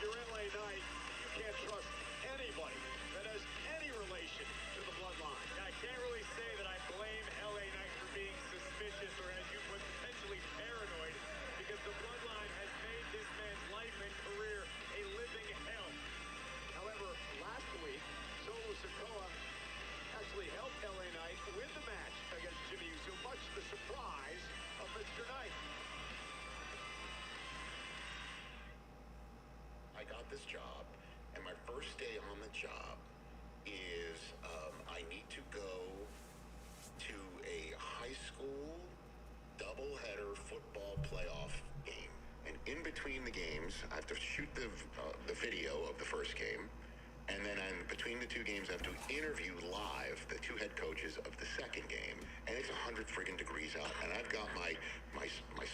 you're LA Knight, you can't trust anybody that has any relation to the bloodline. I can't really say that I blame LA Knight for being suspicious or, as you put, potentially paranoid, because the bloodline has made this man's life and career a living hell. However, last week, Solo Sikoa actually helped LA Knight win the match against Jimmy Uso, much to the surprise of Mr. Knight. I got this job, and my first day on the job is I need to go to a high school doubleheader football playoff game. And in between the games, I have to shoot the video of the first game. And then between the two games, I have to interview live the two head coaches of the second game. And it's 100 friggin' degrees out. And I've got my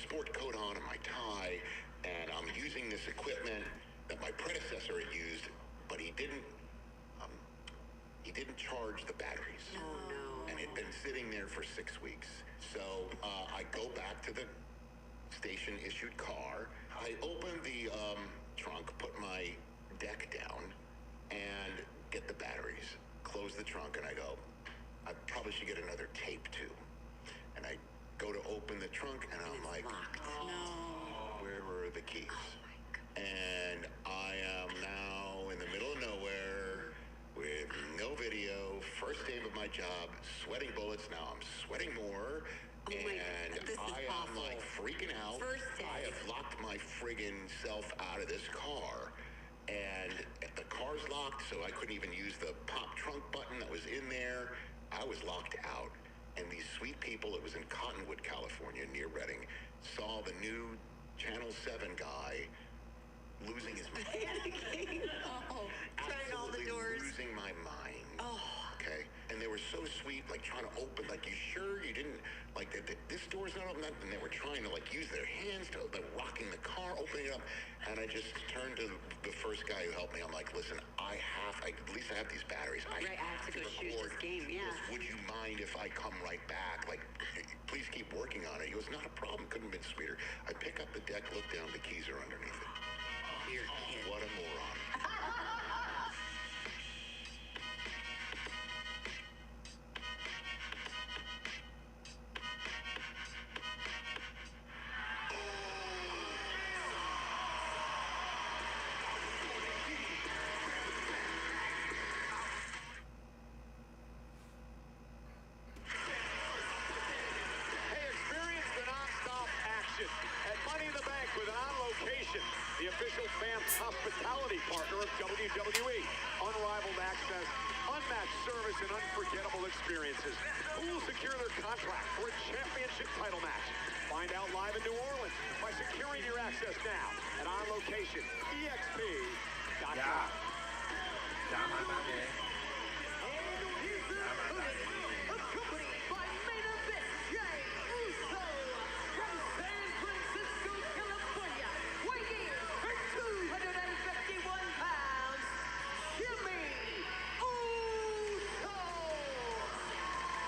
sport coat on and my tie. And I'm using this equipment that my predecessor had used, but he didn't charge the batteries. Oh, no. And it had been sitting there for 6 weeks. So I go back to the station-issued car. I open the trunk, put my deck down, and get the batteries. Close the trunk, and I go, I probably should get another tape, too. And I go to open the trunk, and I'm like, where were the keys? And I am now in the middle of nowhere with no video, first day of my job, sweating bullets. Now I'm sweating more, and this is I am awful. like freaking out. First day. I have locked my friggin' self out of this car, and the car's locked, so I couldn't even use the pop trunk button that was in there. I was locked out, and these sweet people, it was in Cottonwood, California, near Redding, saw the new Channel 7 guy losing his mind. Panicking. Oh, trying all the Absolutely doors. losing my mind. Oh. Okay, and they were so sweet, like trying to open, like, you sure you didn't, like, this door's not open, and they were trying to, like, use their hands to, like, rocking the car, opening it up, and I just turned to the first guy who helped me. I'm like, listen, at least I have these batteries. Right, I have to go shoot this game, yeah. Would you mind if I come right back? Like, please keep working on it. He goes, not a problem, couldn't have been sweeter. I pick up the deck, look down, the keys are underneath it. You're kidding. What a moron. Hey, experience the non-stop action at Money in the Bank with On Location, the official fan hospitality partner of WWE. Unrivaled access, unmatched service, and unforgettable experiences. Who will secure their contract for a championship title match? Find out live in New Orleans by securing your access now at OnLocationEXP.com. Accompanied by main event Jay Uso from San Francisco, California, weighing in at 251 pounds, Jimmy Uso.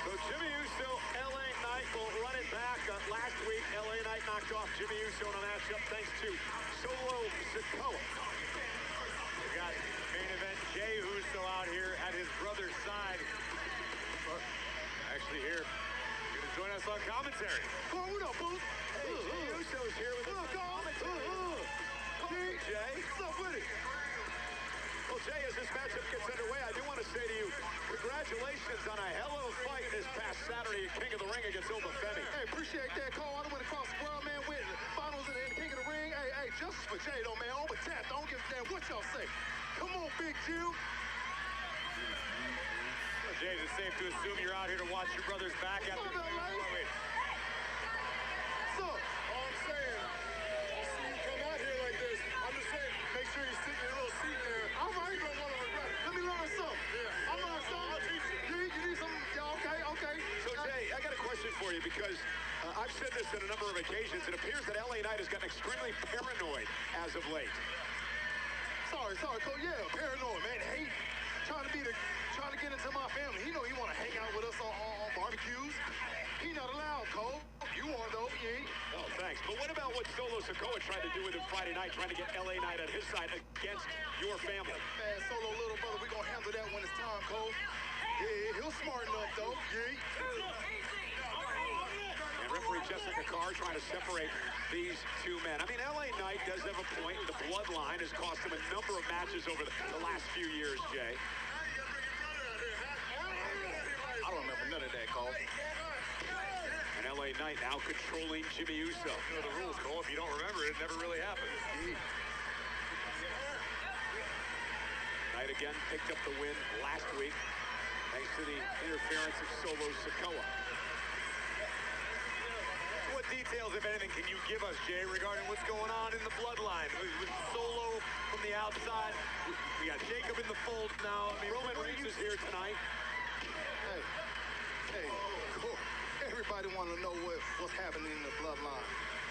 So Jimmy Uso, LA Knight will run it back. Last week, LA Knight knocked off Jimmy Uso in a matchup thanks to Solo Sikoa. We got main event Jay Uso out here at his brother's side. Actually here, going to join us on commentary. Oh, what up, boo? Hey, Jay Uso's here with us on commentary. Hey, Jay. What's up with it? Well, Jay, as this matchup gets underway, I do want to say to you, congratulations on a hell of a fight this past Saturday at King of the Ring against Obafemi. Hey, appreciate that, Cole. I went across the world, man. Went to the finals in the King of the Ring. Hey, justice for Jay, though, man. Over tap. Don't give a damn what y'all say. Come on, Big Jim. Well, Jay, is it safe to assume you're out here to watch your brother's back after What's up, LA? So, all I'm saying, I see you come out here like this. I'm just saying, make sure you sit in your little seat there. I'm already gonna want to regret it. Let me learn something. Yeah. I'm learning something. I'll teach you. You need something? Yeah, okay. So, Jay, I got a question for you because I've said this on a number of occasions. It appears that LA Knight has gotten extremely paranoid as of late. Sorry, Cole. Yeah, paranoid, man. Hate, trying to be the trying to get into my family. He know he want to hang out with us on barbecues. He not allowed, Cole. You are, though. Yeah. Oh, thanks. But what about what Solo Sikoa tried to do with him Friday night, trying to get LA Knight on his side against your family? Man, Solo, little brother, we going to handle that when it's time, Cole. Yeah, he'll smart enough, though. Yeah. And referee Jessica Carr trying to separate these two men. I mean, LA Knight does have a point. The bloodline has cost him a number of matches over the last few years, Jay. I don't remember none of that, Cole. And LA Knight now controlling Jimmy Uso. You know the rules, Cole. If you don't remember it, never really happened. Knight again picked up the win last week thanks to the interference of Solo Sikoa. What details, if anything, can you give us, Jay, regarding what's going on in the bloodline? With Solo from the outside, we got Jacob in the fold now. I mean, Roman Reigns is here tonight. Hey, Cole. Everybody want to know what's happening in the bloodline.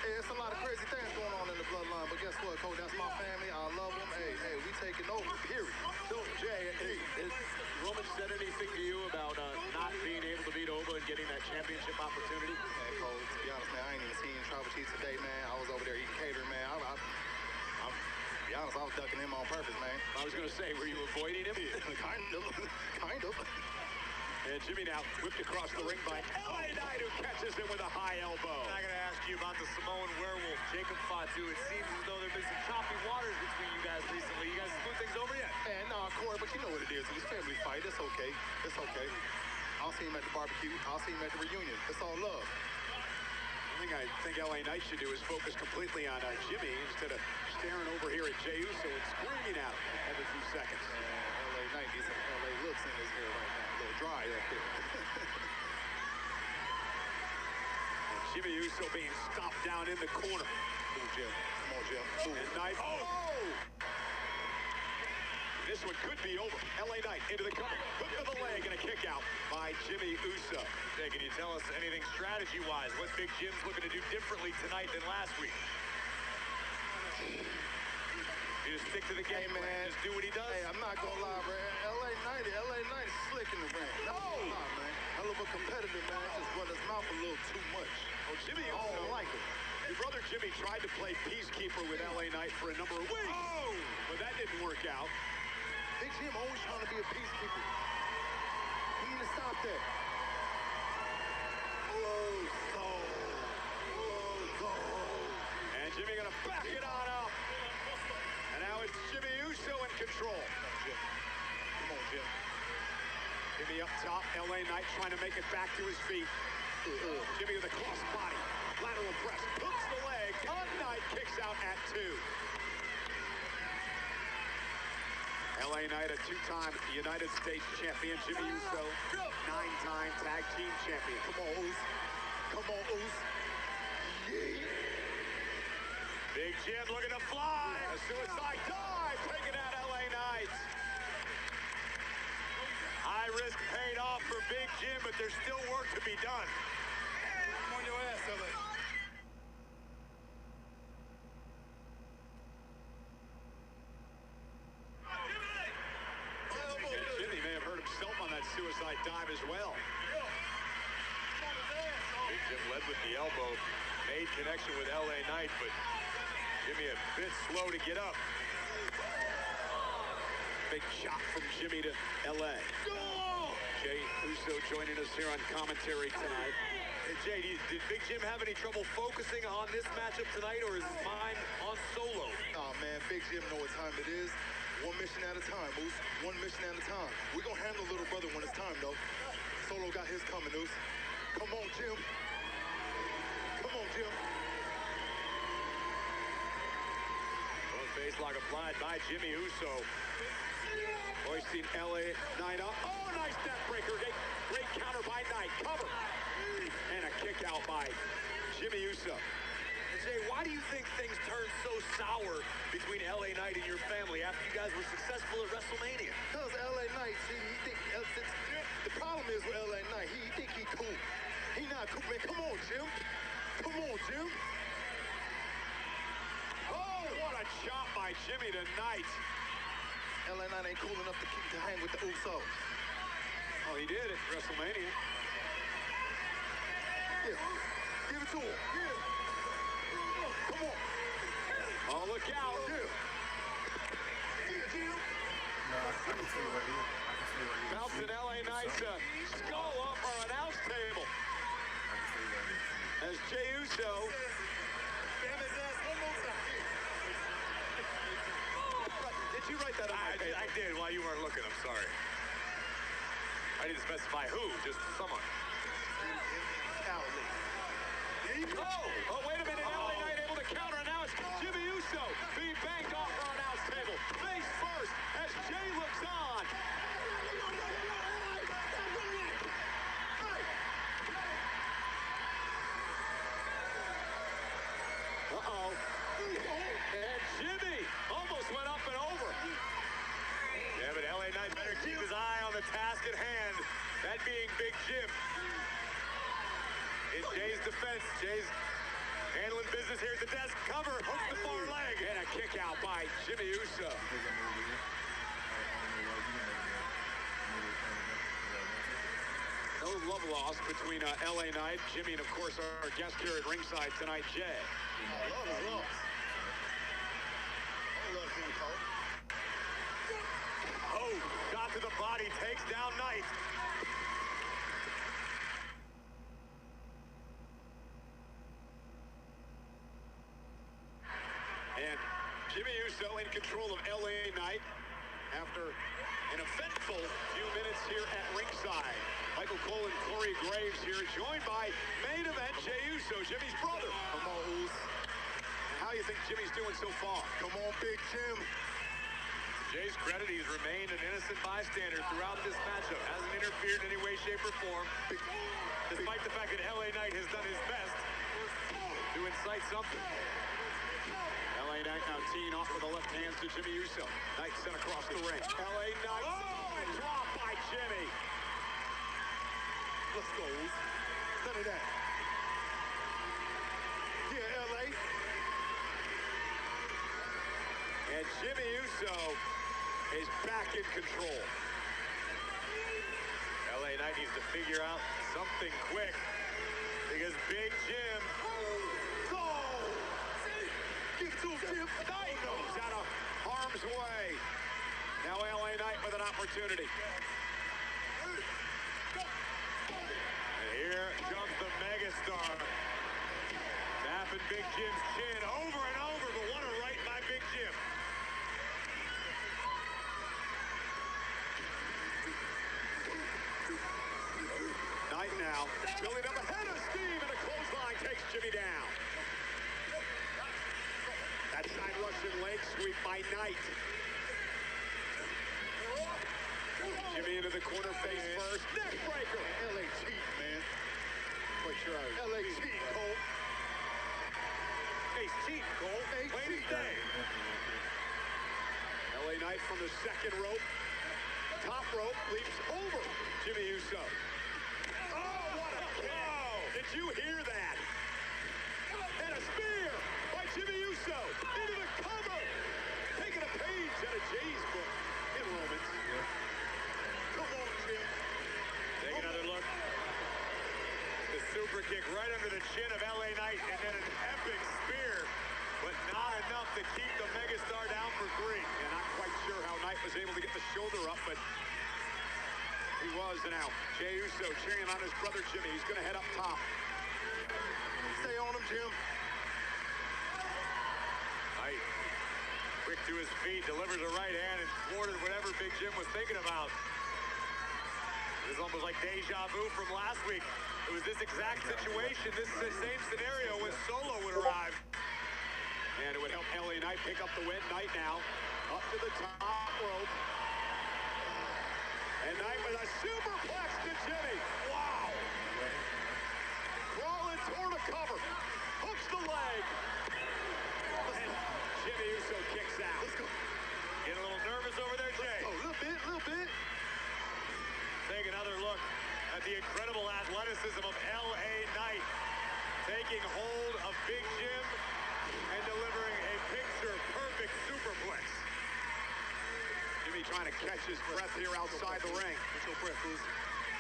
Hey, it's a lot of crazy things going on in the bloodline, but guess what, Cole? That's my family. I love them. Hey, we taking over, period. So, Jay, has Roman said anything to you about not being able to beat Oba and getting that championship opportunity? Man, Cole, to be honest, man, I ain't even seen Tribal Chief today, man. I was over there eating catering, man. To be honest, I was ducking him on purpose, man. I was going to say, were you avoiding him? Kind of. And Jimmy now whipped across the ring by LA Knight, who catches him with a high elbow. I'm not going to ask you about the Samoan werewolf, Jacob Fatu. It seems as though there have been some choppy waters between you guys recently. You guys smooth things over yet? Man, nah, Corey, but you know what it is. It was a family fight. It's okay. It's okay. I'll see him at the barbecue. I'll see him at the reunion. It's all love. I think LA Knight should do is focus completely on Jimmy instead of staring over here at Jey Uso and screaming at him every few seconds. LA Knight needs some LA looks in his hair right now. A little dry up here. And Jimmy Uso being stopped down in the corner. Ooh, Jim. Come on, Jim. Ooh. And Knight. Oh! This one could be over. LA Knight into the cover. Hook to the leg and a kick out by Jimmy Uso. Jay, can you tell us anything strategy-wise? What Big Jim's looking to do differently tonight than last week? You just stick to the game, man. Just do what he does. Hey, I'm not gonna lie, bro. LA Knight is slick in the ring. No, man. A little bit competitive, man. Just run his mouth a little too much. Oh, Jimmy I Uso. don't like it. Your brother Jimmy tried to play peacekeeper with LA Knight for a number of weeks. Oh! But that didn't work out. Big Jim always trying to be a peacekeeper. He need to stop that. And Jimmy gonna back it on up. And now it's Jimmy Uso in control. Come on, Jim. Jimmy up top, LA Knight trying to make it back to his feet. Jimmy with a cross body, lateral press, hooks the leg, Knight kicks out at 2. LA Knight, a 2-time United States champion. Jimmy Uso, 9-time tag team champion. Come on, Oos. Come on, Oos. Yeah. Big Jim looking to fly. A suicide dive, taking out LA Knight. High risk paid off for Big Jim, but there's still work to be done. Come on your ass, LA. And Jimmy may have hurt himself on that suicide dive as well. Big Jim led with the elbow, made connection with LA Knight, but Jimmy a bit slow to get up. Big shot from Jimmy to LA. Jey Uso joining us here on commentary tonight. Hey, Jay, did Big Jim have any trouble focusing on this matchup tonight, or is his mind on Solo? Oh, man, Big Jim know what time it is. One mission at a time, Oos. One mission at a time. We're going to handle little brother when it's time, though. Solo got his coming, Oos. Come on, Jim. Come on, Jim. Face lock applied by Jimmy Uso. Hoisting LA Knight up. Oh, nice neck breaker. Great counter by Knight. Cover. And a kick out by Jimmy Uso. Jay, why do you think things turned so sour between LA Knight and your family after you guys were successful at WrestleMania? Because LA Knight, see, he think the problem is with LA Knight, he think he cool. He not cool, man. Come on, Jim. Come on, Jim. Oh, what a chop by Jimmy to Knight. LA Knight ain't cool enough to hang with the Usos. Oh, he did at WrestleMania. Yeah. Give it to him. Yeah. Come on. Oh, look out. Yeah. Yeah, Jim. Nah, I can see right here. I can see right here. Bouncing LA Knight's skull off our announce table. I can see right here. As Jey Uso Damn his ass one more time. Did you write that on my paper? I did while you weren't looking. I'm sorry. I didn't specify who, just someone. Oh, wait a minute. LA Knight able to counter, and now it's Jimmy Uso being banked off our announce table. Face first as Jey looks on. Uh-oh. And Jimmy almost went up and over. Yeah, but LA Knight better keep his eye on the task at hand. That being Big Jim. In Jay's defense, Jay's handling business here at the desk. Cover, hooks the far leg. And a kick out by Jimmy Uso. No love lost between LA Knight, Jimmy, and of course our guest here at ringside tonight, Jay. Oh, got to the body, takes down Knight. And Jimmy Uso in control of LA Knight after an eventful few minutes here at ringside. Michael Cole and Corey Graves here, joined by main event Jey Uso, Jimmy's brother. Come on, Oos. How do you think Jimmy's doing so far? Come on, Big Jim. Jay's credit, he's remained an innocent bystander throughout this matchup. Hasn't interfered in any way, shape, or form. Despite the fact that LA Knight has done his best to incite something. LA Knight now teeing off with the left hands to Jimmy Uso. Knight sent across the ring. LA Knight. Oh, and dropped by Jimmy. Let's go, Oos. None of that. Yeah, LA. And Jimmy Uso is back in control. LA Knight needs to figure out something quick because Big Jim. Go! Give it to him, Jim. Knight goes out of harm's way. Now LA Knight with an opportunity. And here comes the megastar. Tapping Big Jim's chin over and over, but what a right by Big Jim. Knight now building up a head of steam, and a clothesline takes Jimmy down. That side Russian leg sweep by Knight. Jimmy into the corner face first. Neck breaker. LA cheating, man. Quite sure LA cheating, Cole. He's cheating, Cole. Hey, Plain as cheating. day. LA Knight from the second rope. Top rope leaps over Jimmy Uso. Oh, what a kick! Did you hear that? And a spear by Jimmy Uso into the cover. Taking a page out of Jay's book in Romans. Come on, Jim. Take another look. The super kick right under the chin of LA Knight, and then an epic spear, but not enough to keep the megastar down for three. And not quite sure how Knight was able to get the shoulder up, but he was. And now Jey Uso cheering on his brother Jimmy. He's going to head up top. Stay on him, Jim. Knight, quick to his feet, delivers a right hand and thwarted whatever Big Jim was thinking about. This is almost like deja vu from last week. It was this exact situation. This is the same scenario when Solo would arrive. And it would help LA Knight pick up the win. Knight now up to the top rope. And Knight with a superplex to Jimmy. Wow. Crawling toward a cover. Hooks the leg. And Jimmy Uso kicks out. Let's go. Getting a little nervous over there, Jay. Oh, a little bit. Take another look at the incredible athleticism of LA Knight. Taking hold of Big Jim and delivering a picture-perfect superplex. Jimmy trying to catch his breath here outside the ring. What's your breath, Oos?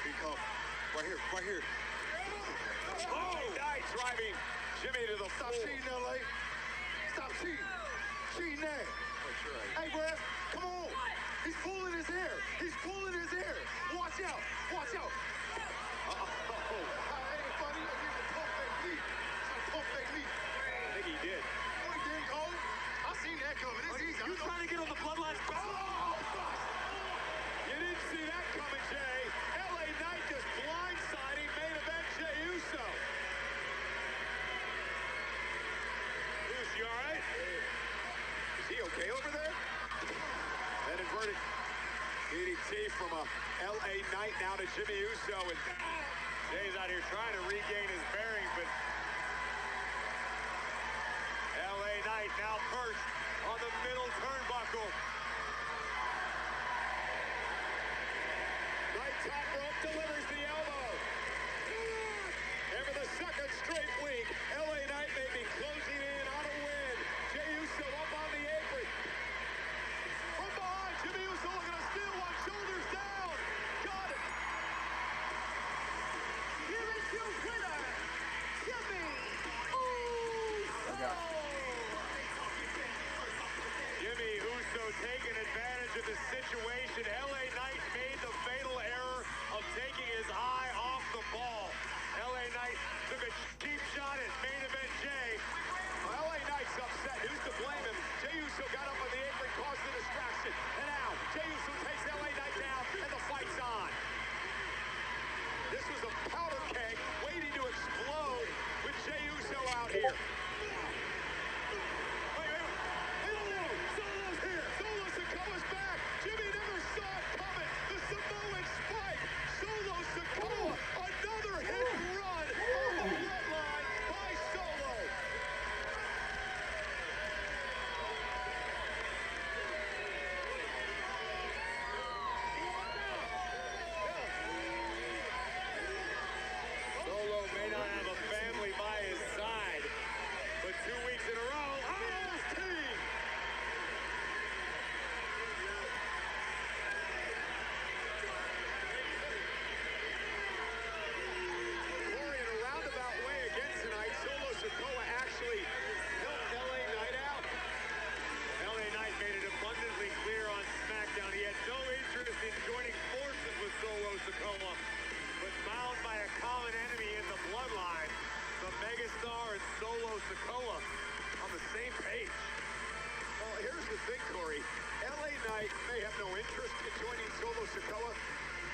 Right here, right here. Oh, nice driving Jimmy to the Stop floor. cheating, LA. Stop cheating. Cheating there. Hey, bro, come on. He's pulling his hair. He's pulling his hair. Watch out. Watch out. Uh-oh. That ain't funny. He's a pump fake knee. It's a pump fake knee. I think he did. Oh, he didn't, Cole. I seen that coming. It's easy. You trying to get on the bloodline? Oh, gosh. You didn't see that coming, Jay. LA Knight just blindsiding main event Jey Uso. Bruce, you all right? Is he okay over there? That inverted DDT from a LA Knight now to Jimmy Uso, and Jay's out here trying to regain his bearings, but LA Knight now perched on the middle turnbuckle. Right top rope delivers the elbow. And for the second straight week, LA Knight may be closing in on a win. Jey Uso up on the apron. From behind, Jimmy Uso looking to steal one, shoulders down. Got it. Here is your winner, Jimmy Uso. Jimmy Uso taking advantage of the situation. LA Knight made the fatal error of taking his eye off the ball. LA Knight took a cheap shot at main event Jay. LA Knight's upset. Who's to blame him? Jey Uso got up on the apron, caused the distraction. And now, Jey Uso takes LA Knight down, and the fight's on. This was a powder keg waiting to explode with Jey Uso out here. Solo's here. Solo Sikoa's back. Jimmy never saw it coming. The Samoan spike. Solo Sikoa, another hit and run on the bloodline by Solo. Solo may not have a family by his side, but 2 weeks in a row, his team. Corey, in a roundabout way again tonight, Solo Sikoa actually helped LA Knight out. LA Knight made it abundantly clear on SmackDown he had no interest in joining forces with Solo Sikoa, but bound by a common enemy in the bloodline, the megastar and Solo Sikoa on the same page. Well, here's the thing, Corey. LA Knight may have no interest in joining Solo Sikoa,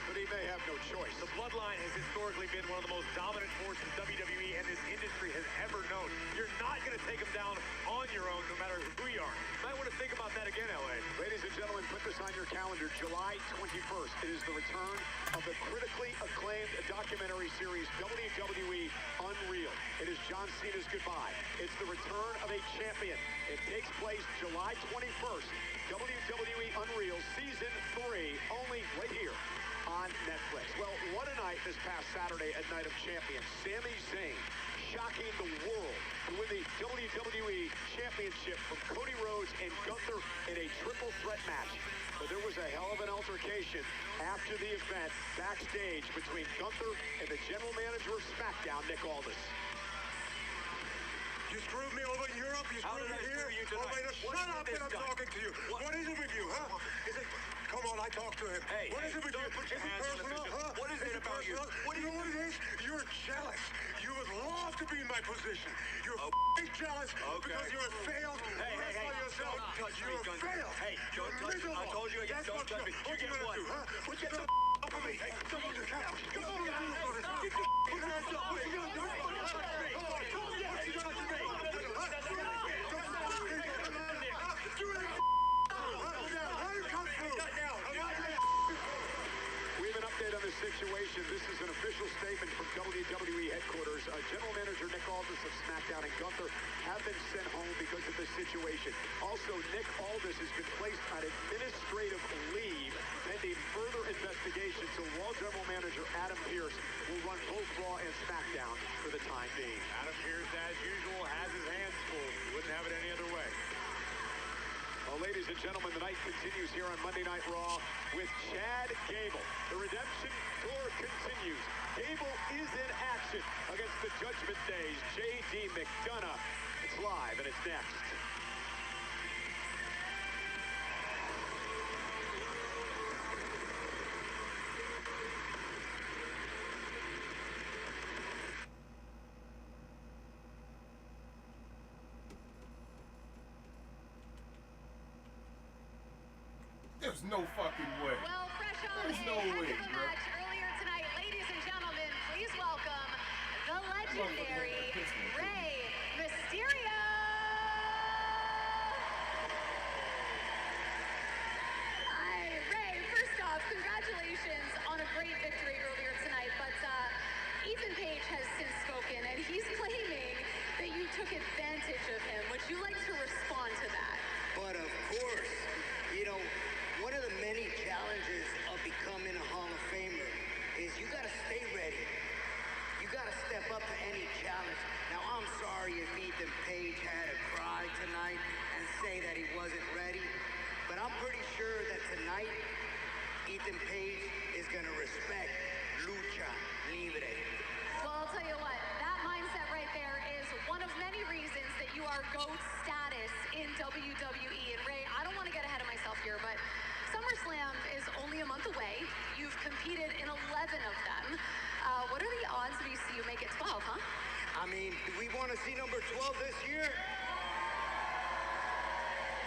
but he may have no choice. The bloodline has historically been one of the most dominant forces WWE and this industry has ever known. You're not going to take them down on your own, no matter who you are. Might want to think about that again, LA. Ladies and gentlemen, put this on your calendar. July 21st. It is the return of the critically acclaimed documentary series WWE Unreal. It is John Cena's goodbye. It's the return of a champion. It takes place July 21st. WWE Unreal Season 3, only right here on Netflix. Well, what a night this past Saturday at Night of Champions. Sami Zayn shocking the world to win the WWE Championship from Cody Rhodes and Gunther in a triple threat match. But there was a hell of an altercation after the event backstage between Gunther and the general manager of SmackDown, Nick Aldis. You screwed me over in Europe. You screwed me here. Oh, wait, shut up when I'm talking to you. What is it with you, huh? Is it? Come on, I talked to him. Hey, what is it with you? put your Is it hands on the personal, official. huh? What is it about you? What do you know what it is? You're jealous. You would love to be in my position. You're jealous because you're a failed wrestler yourself. Don't touch me, You're Gunther. failed. Hey, don't touch me. I told you again, That's don't what touch me. What You you get gonna one. do, huh? What you gonna do? Up with me. Hey, come on, come on. Come on, get your hands up. What you gonna do? What you gonna do? We have an update on this situation. This is an official statement from WWE headquarters. General Manager Nick Aldis of SmackDown and Gunther have been sent home because of this situation. Also, Nick Aldis has been placed on administrative leave pending further investigation. So Raw General Manager Adam Pearce will run both Raw and SmackDown for the time being. Adam Pearce, as usual, has his hands full. Wouldn't have it any other way. Well, ladies and gentlemen, the night continues here on Monday Night Raw with Chad Gable. The redemption tour continues. Gable is in action against the Judgment Day's J.D. McDonough. It's live and it's next. There's no fucking way. Well, fresh off There's a no heck way, of a bro. match earlier tonight, ladies and gentlemen, please welcome the legendary Rey Mysterio. Hi, Rey. First off, congratulations on a great victory earlier tonight, but Ethan Page has since spoken, and he's claiming that you took advantage of him. Would you like to respond to that? But of course, you know, one of the many challenges of becoming a Hall of Famer is you gotta stay ready. You gotta step up to any challenge. Now, I'm sorry if Ethan Page had to cry tonight and say that he wasn't ready, but I'm pretty sure that tonight, Ethan Page is gonna respect Lucha Libre. Well, I'll tell you what, that mindset right there is one of many reasons that you are GOAT status in WWE. And Rey, I don't want to get ahead of myself here, but SummerSlam is only a month away. You've competed in 11 of them. What are the odds we see you make it 12, huh? I mean, do we want to see number 12 this year?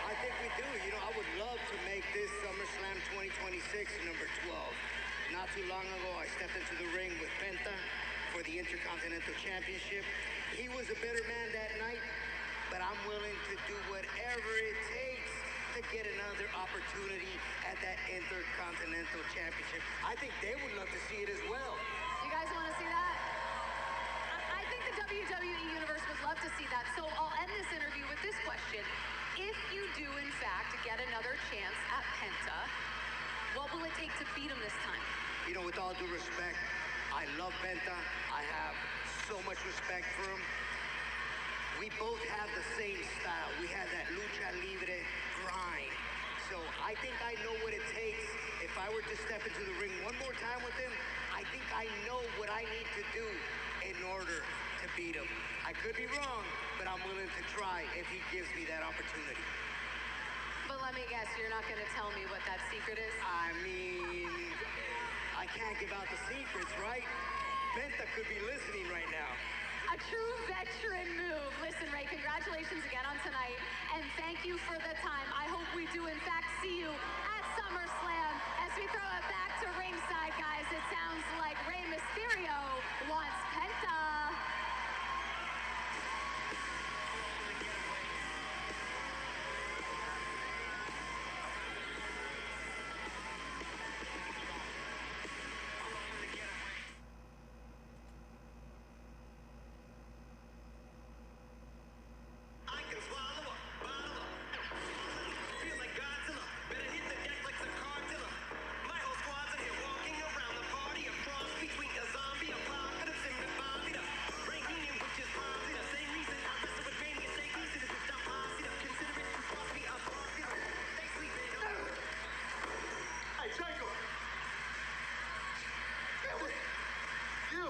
I think we do. You know, I would love to make this SummerSlam 2026 number 12. Not too long ago, I stepped into the ring with Penta for the Intercontinental Championship. He was a better man that night, but I'm willing to do whatever it takes to get another opportunity at that Intercontinental Championship. I think they would love to see it as well. You guys want to see that? I think the WWE Universe would love to see that. So I'll end this interview with this question. If you do, in fact, get another chance at Penta, what will it take to beat him this time? You know, with all due respect, I love Penta. I have so much respect for him. We both have the same style. We have that lucha libre grind. So I think I know what it takes. If I were to step into the ring one more time with him, I think I know what I need to do in order to beat him. I could be wrong, but I'm willing to try if he gives me that opportunity. But let me guess, you're not going to tell me what that secret is? I mean, I can't give out the secrets, right? Penta could be listening right now. A true veteran move. Listen, Rey, congratulations again on tonight, and thank you for the time. I hope we do, in fact, see you at SummerSlam. As we throw it back to ringside, guys, it sounds like Rey Mysterio wants Penta. I can swallow a bottle up. Feel like Godzilla. Better hit the deck like some cartilla. My whole squad's in here walking around the party. A cross between a zombie apocalypse and the Bobby. Ranking in which is positive. Same reason I wrestle with Mania. Stay easy to stop positive. Consider it to cross me. I'm popular. They sleeping. Hey, Jacob! Damn it! You!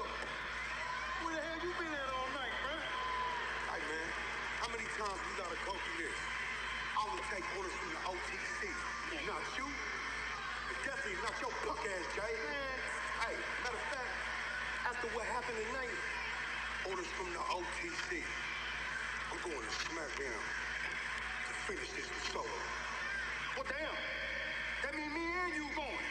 Where the hell you been at all night, bruh? Hey, man, how many times we gotta go through this? I will take orders from the OTC. Not you. And definitely not your punk ass, Jay. Man. Hey, matter of fact, after what happened tonight, orders from the OTC. I'm going to SmackDown to finish this with Solo. Well, damn. That mean me and you going.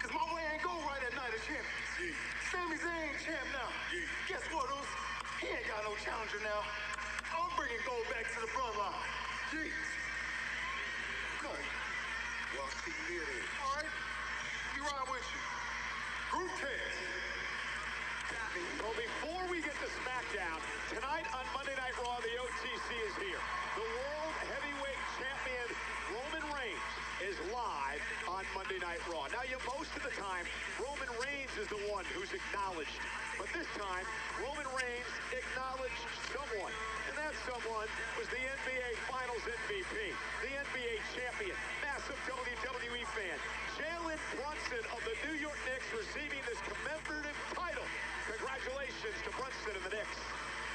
Cause my way ain't go right at Night of Champions. Yeah. Sami Zayn champ now. Yeah. Guess what, Us? He ain't got no challenger now. I'm bringing gold back to the bloodline. Jeez. Okay. Well, I'll see you there then. All right. Be right with you. Group test. Well, before we get to SmackDown, tonight on Monday Night Raw, the OTC is here. The World Heavyweight Champion, Roman Reigns, is live on Monday Night Raw. Now, most of the time, Roman Reigns is the one who's acknowledged. But this time, Roman Reigns acknowledged someone. And that someone was the NBA Finals MVP, the NBA champion, massive WWE fan, Jalen Brunson of the New York Knicks receiving this commemorative title. Congratulations to Brunson and the Knicks.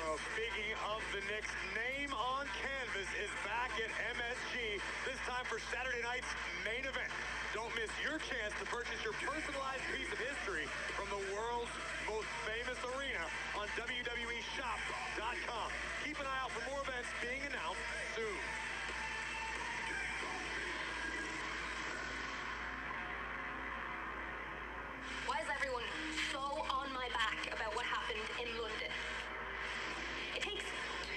Well, speaking of the Knicks, name on canvas is back at MSG, this time for Saturday night's main event. Don't miss your chance to purchase your personalized piece of history from the world's most famous arena on WWEshop.com. Keep an eye out for more events being announced soon. Why is everyone so on my back about what happened in London? It takes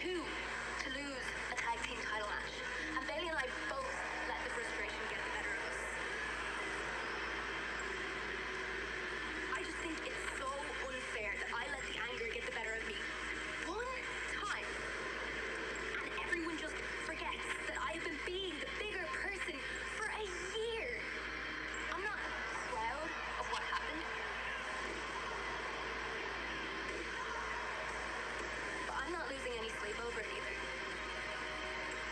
two to lose a tag team title match. And Bailey and I both let the frustration get the better of us. I just think it's so unfair that I let the anger get the better of me one time. And everyone just forgets that I've been being the bigger person for a year. I'm not proud of what happened. But I'm not losing any sleep over it either.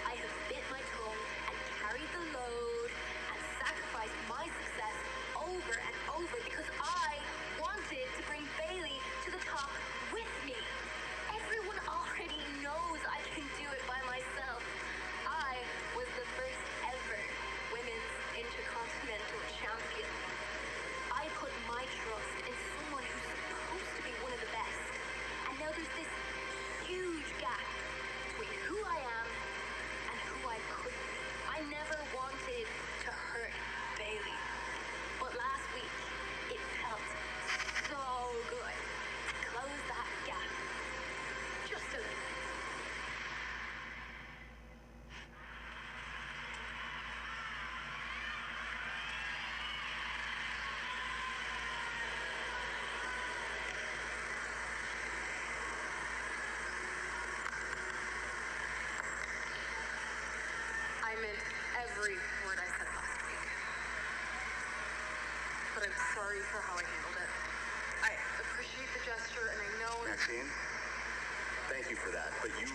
I have bit my tongue and carried the load and sacrificed my success over and over because I wanted to bring Bailey to the top with me. Everyone already knows I can do it by myself. I was the first ever women's intercontinental champion. I put my trust in someone who's supposed to be one of the best. And now there's this huge gap between who I am and who I could be. I never wanted to hurt Bailey. But last week, it felt so good to close that gap. Just a little. I meant every word I said last week. But I'm sorry for how I handled it. I appreciate the gesture, and I know... Maxine, thank you for that. But you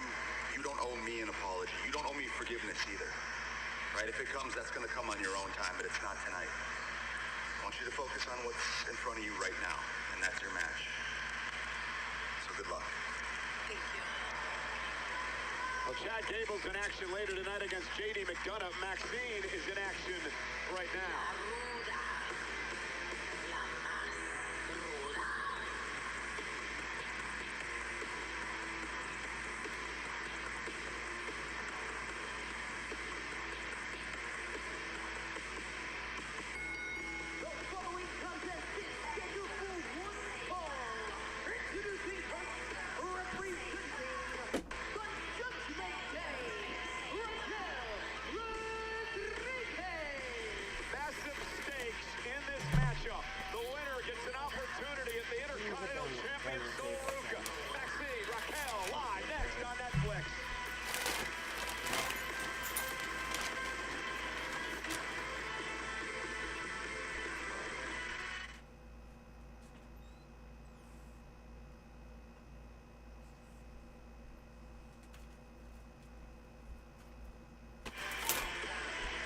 don't owe me an apology. You don't owe me forgiveness either. Right? If it comes, that's going to come on your own time, but it's not tonight. I want you to focus on what's in front of you right now, and that's your match. So good luck. Thank you. Well, Chad Gable's in action later tonight against J.D. McDonough. Maxine is in action right now. The following contest is scheduled for one fall. Introducing first, representing the Judgment Day, Raquel Rodriguez. Massive stakes in this matchup. The winner gets an opportunity at the Intercontinental Champion Sol Ruca. Maxine, Raquel, live next on Netflix.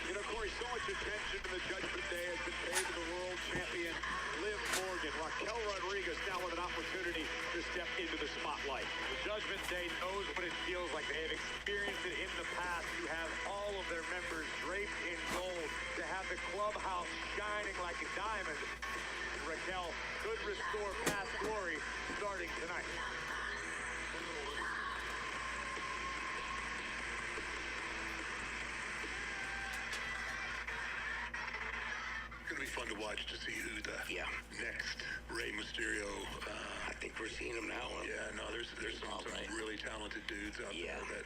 You know, Corey, so much attention to the Judgment Day has been paid to the world champion, Liv Morgan. Raquel Rodriguez now with an opportunity to step into the spotlight. The Judgment Day knows what it feels like. They have experienced it in the past. You have all of their members draped in gold. To have the clubhouse shining like a diamond. Raquel could restore past glory starting tonight. It's going to be fun to watch to see who the next Rey Mysterio. I think we're seeing him now. Yeah, no, there's some really talented dudes out there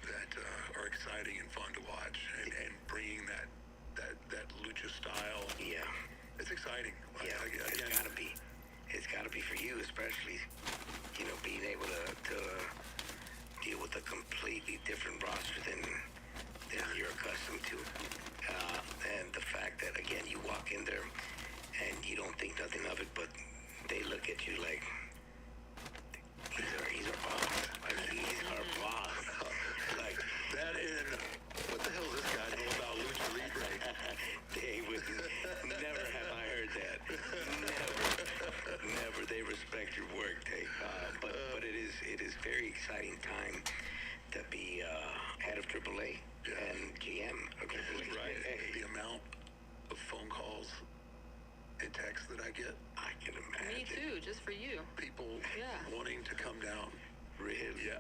that are exciting and fun to watch, and bringing that lucha style. Yeah, it's exciting. Yeah, Again, it's got to be for you, especially, you know, being able to deal with a completely different roster than you're accustomed to, and the fact that again you walk in there and you don't think nothing of it, but they look at you like, he's our boss. Like, he's our boss. Like, That in, what the hell does this guy know about lucha libre? they would never have I heard that. Never. They respect your work, but it is very exciting time to be head of AAA and GM of AAA. Right. The amount of phone calls and texts that I get, I can imagine. Me too, just for you. people Yeah. wanting to come down. Really? Yeah,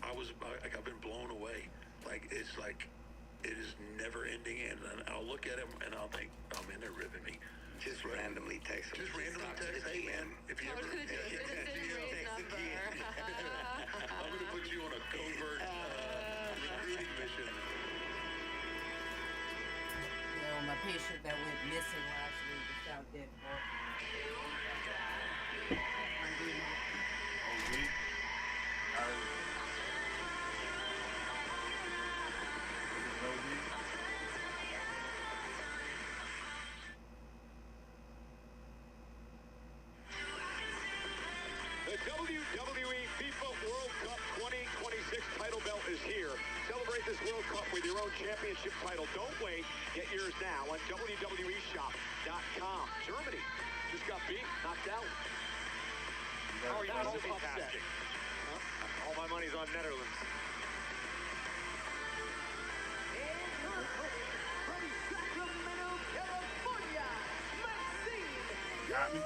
I've been blown away. Like, it's like, it is never ending, and then I'll look at him and I'll think, oh man, they're ripping me. Just randomly text them. Just randomly text, hey man, if you I was ever, gonna say, this is Ray's number. I'm gonna put you on a covert recruiting mission. You know, my patient that went missing last week is out dead for. The WWE FIFA World Cup 2026 title belt is here. Celebrate this World Cup with your own championship title. Don't wait. Get yours now on WWEshop.com. Germany just got beat, knocked out. How are you multitasking? All my money's on Netherlands. From Sacramento, California, Maxine Got me.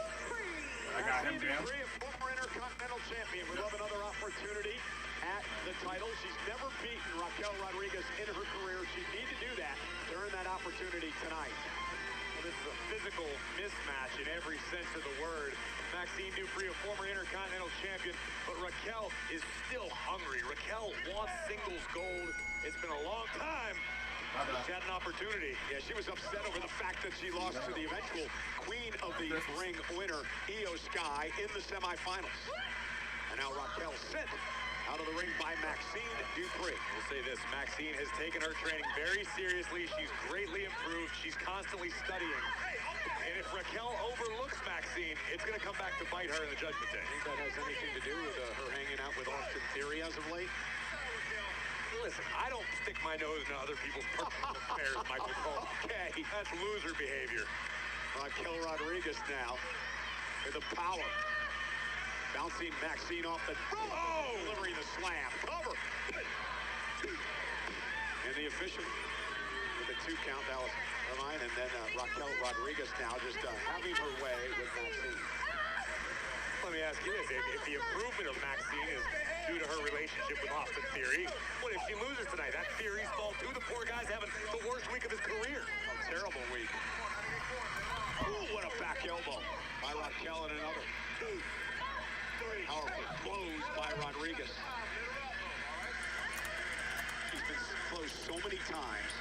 I got him down. A former Intercontinental champion would love another opportunity at the title. She's never beaten Raquel Rodriguez in her career. She'd need to do that to earn that opportunity tonight. Well, this is a physical mismatch in every sense of the word. Maxine Dupree, a former Intercontinental champion, but Raquel is still hungry. Raquel wants singles gold. It's been a long time. She had an opportunity. Yeah, she was upset over the fact that she lost to the eventual queen of the ring winner, Io Sky, in the semifinals. And now Raquel sent out of the ring by Maxine Dupree. We'll say this, Maxine has taken her training very seriously. She's greatly improved. She's constantly studying. And if Raquel overlooks Maxine, it's going to come back to bite her in the Judgment Day. I think that has anything to do with her hanging out with Austin Theory as of late. Listen, I don't stick my nose into other people's personal affairs, Michael Cole. Okay. That's loser behavior. Raquel Rodriguez now with the power. Bouncing Maxine off the... Oh! Delivering the slam. Cover. And the official with a 2 count. That was Irvine. And then Raquel Rodriguez now just having her way with Maxine. Let me ask you this. If the improvement of Maxine is due to her relationship with Austin Theory, what if she loses tonight? That Theory's fault too. The poor guy's having the worst week of his career. A terrible week. Ooh, what a back elbow by Raquel and another. 2, 3. Powerful blows by Rodriguez. She's been close so many times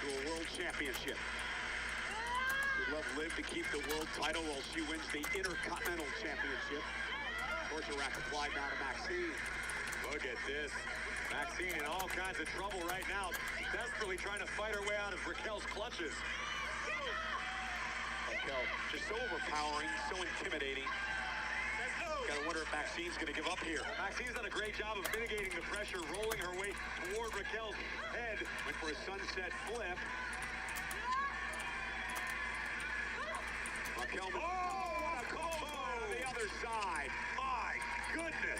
to a world championship. We'd love Liv to keep the world title while she wins the Intercontinental Championship. Torture rack applied now to Maxine. Look at this. Maxine in all kinds of trouble right now, desperately trying to fight her way out of Raquel's clutches. Raquel, just so overpowering, so intimidating. Gotta wonder if Maxine's gonna give up here. Maxine's done a great job of mitigating the pressure, rolling her way toward Raquel's head. Went for a sunset flip. Raquel, oh, what a combo to the other side. My goodness.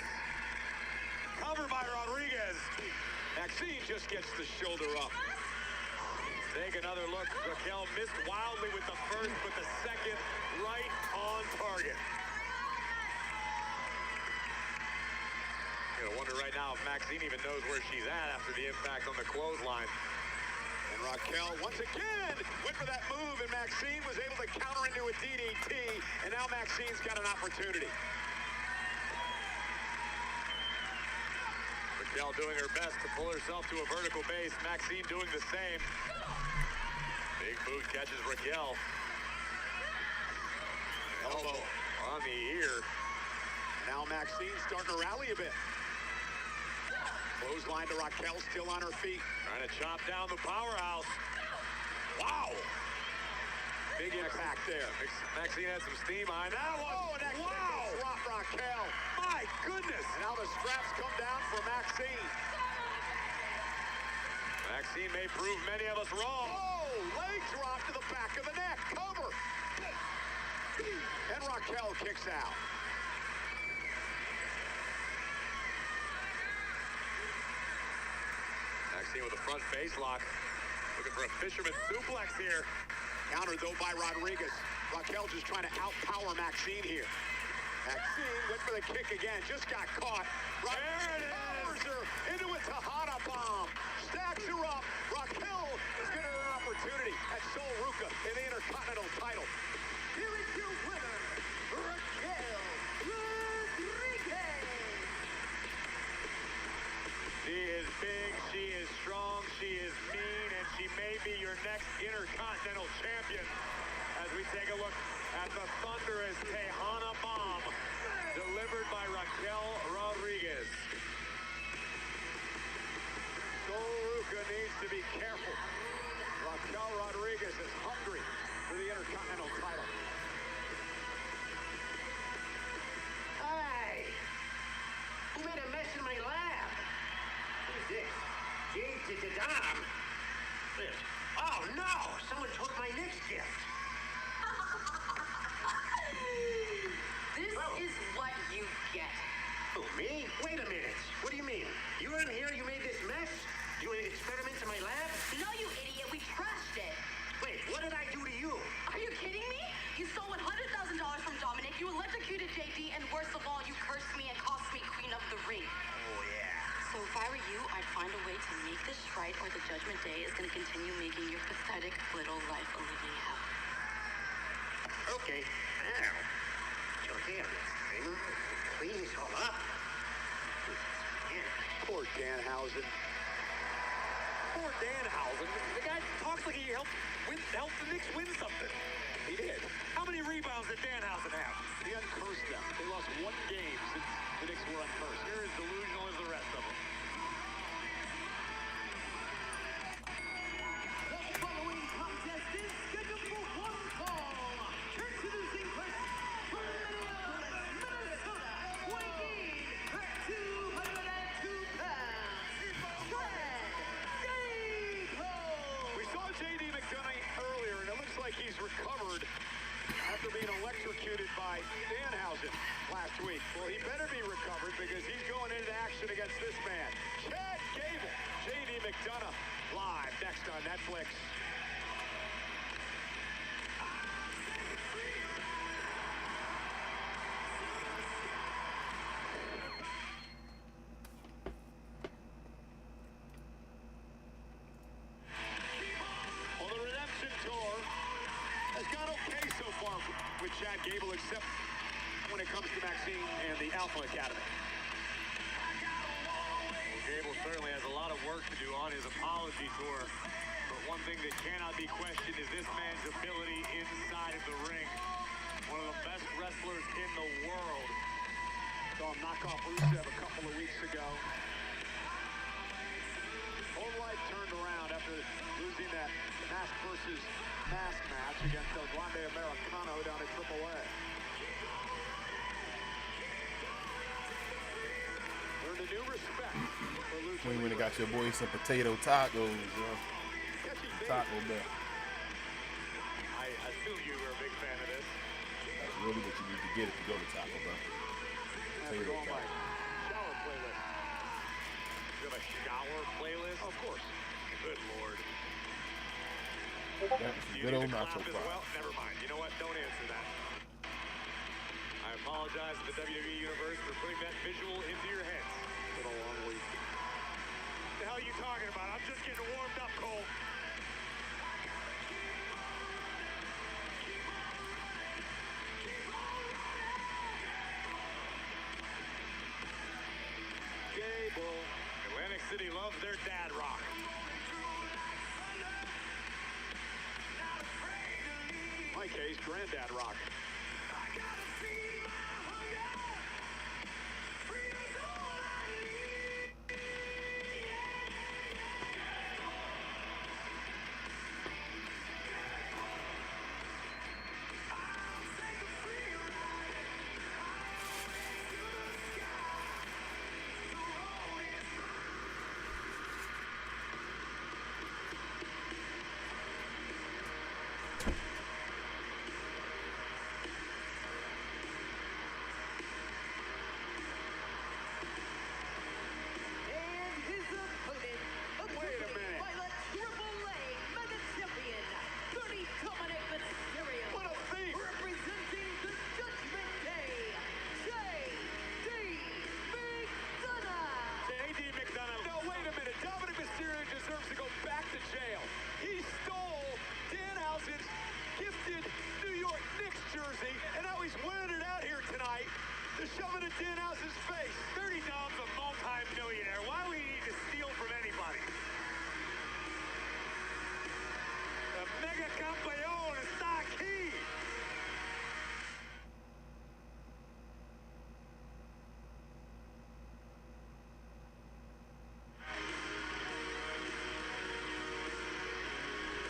Covered by Rodriguez. Maxine just gets the shoulder up. Take another look. Raquel missed wildly with the first, but the second right on target. You're gonna wonder right now if Maxine even knows where she's at after the impact on the clothesline. And Raquel, once again, went for that move, and Maxine was able to counter into a DDT, and now Maxine's got an opportunity. Raquel doing her best to pull herself to a vertical base. Maxine doing the same. Big boot catches Raquel. Elbow on the ear. Now Maxine starting to rally a bit. Clothesline to Raquel, still on her feet. Trying to chop down the powerhouse. Wow. impact there. Maxine had some steam behind that one. Oh, and that drop Raquel. My goodness. And now the straps come down for Maxine. Maxine may prove many of us wrong. Oh, leg drop to the back of the neck. Cover. And Raquel kicks out. Maxine with a front face lock. Looking for a fisherman suplex here. Countered, though, by Rodriguez. Raquel just trying to outpower Maxine here. Maxine went for the kick again. Just got caught. There it is. Powers her into a Tejana bomb. Stacks her up. Raquel is getting an opportunity at Sol Ruca in the Intercontinental title. Here is your winner, Raquel Rodriguez. She is big, she is strong, she is mean, and she may be your next Intercontinental Champion. As we take a look at the thunderous Tejana bomb delivered by Raquel Rodriguez. Sol Ruca needs to be careful. Raquel Rodriguez is hungry for the Intercontinental title. Hey! Who made a mess in my lab? What is this? Jade Dom? Oh no! Someone took my next gift. This is what you get. Who, me? Wait a minute. What do you mean? You weren't here, you made this mess? You made experiments in my lab? No, you idiot. We trashed it. Wait, what did I do to you? Are you kidding me? You stole $100,000 from Dominic. You electrocuted JD, and worst of all, you cursed me and cost me Queen of the Ring. Oh, yeah. So if I were you, I'd find a way to make this right, or the Judgment Day is going to continue making your pathetic little life a living hell. Okay. Now, you're here this time. Clean this all up. Yeah. Poor Danhausen. Poor Danhausen. The guy talks like he helped the Knicks win something. He did. How many rebounds did Danhausen have? He uncursed them. They lost one game since the Knicks were uncursed. You're as delusional as the rest of them. The following contest is scheduled for one fall. Introducing first from Minnesota, weighing at 202 pounds, Chad Gable. We saw J.D. McDonough earlier, and it looks like he's recovered after being electrocuted by Danhausen last week. Well, he better be recovered because he's going into action against this man. Chad Gable, J.D. McDonough, live next on Netflix. Well, the Redemption Tour has gone okay so far with Chad Gable, except when it comes to Maxine and the Alpha Academy. Gable certainly has a lot of work to do on his apology tour. But one thing that cannot be questioned is this man's ability inside of the ring. One of the best wrestlers in the world. Saw him knock off Rusev a couple of weeks ago. Whole life turned around after losing that mask versus mask match against the Grande Morenicano down at AAA. Earned a new respect for Lucha When you Libre. got your boy some potato tacos, Catchy thing. Taco Bell. I assume you were a big fan of this. That's really what you need to get if you go to Taco Bell. I have to Potato go on my taco. shower playlist. You have a shower playlist? Of course. Good Lord. That's Do some you good need old to nacho clap as fries. well? Never mind. You know what? Don't answer that. I apologize to the WWE Universe for putting that visual into your heads. It's been a long week. What the hell are you talking about? I'm just getting warmed up, Cole. Gable. Atlantic City loves their dad rock. My case, Granddad Rock. Danhausen's face. Dirty Dom's a multi-millionaire. Why would he need to steal from anybody? The Mega Campeón está aquí.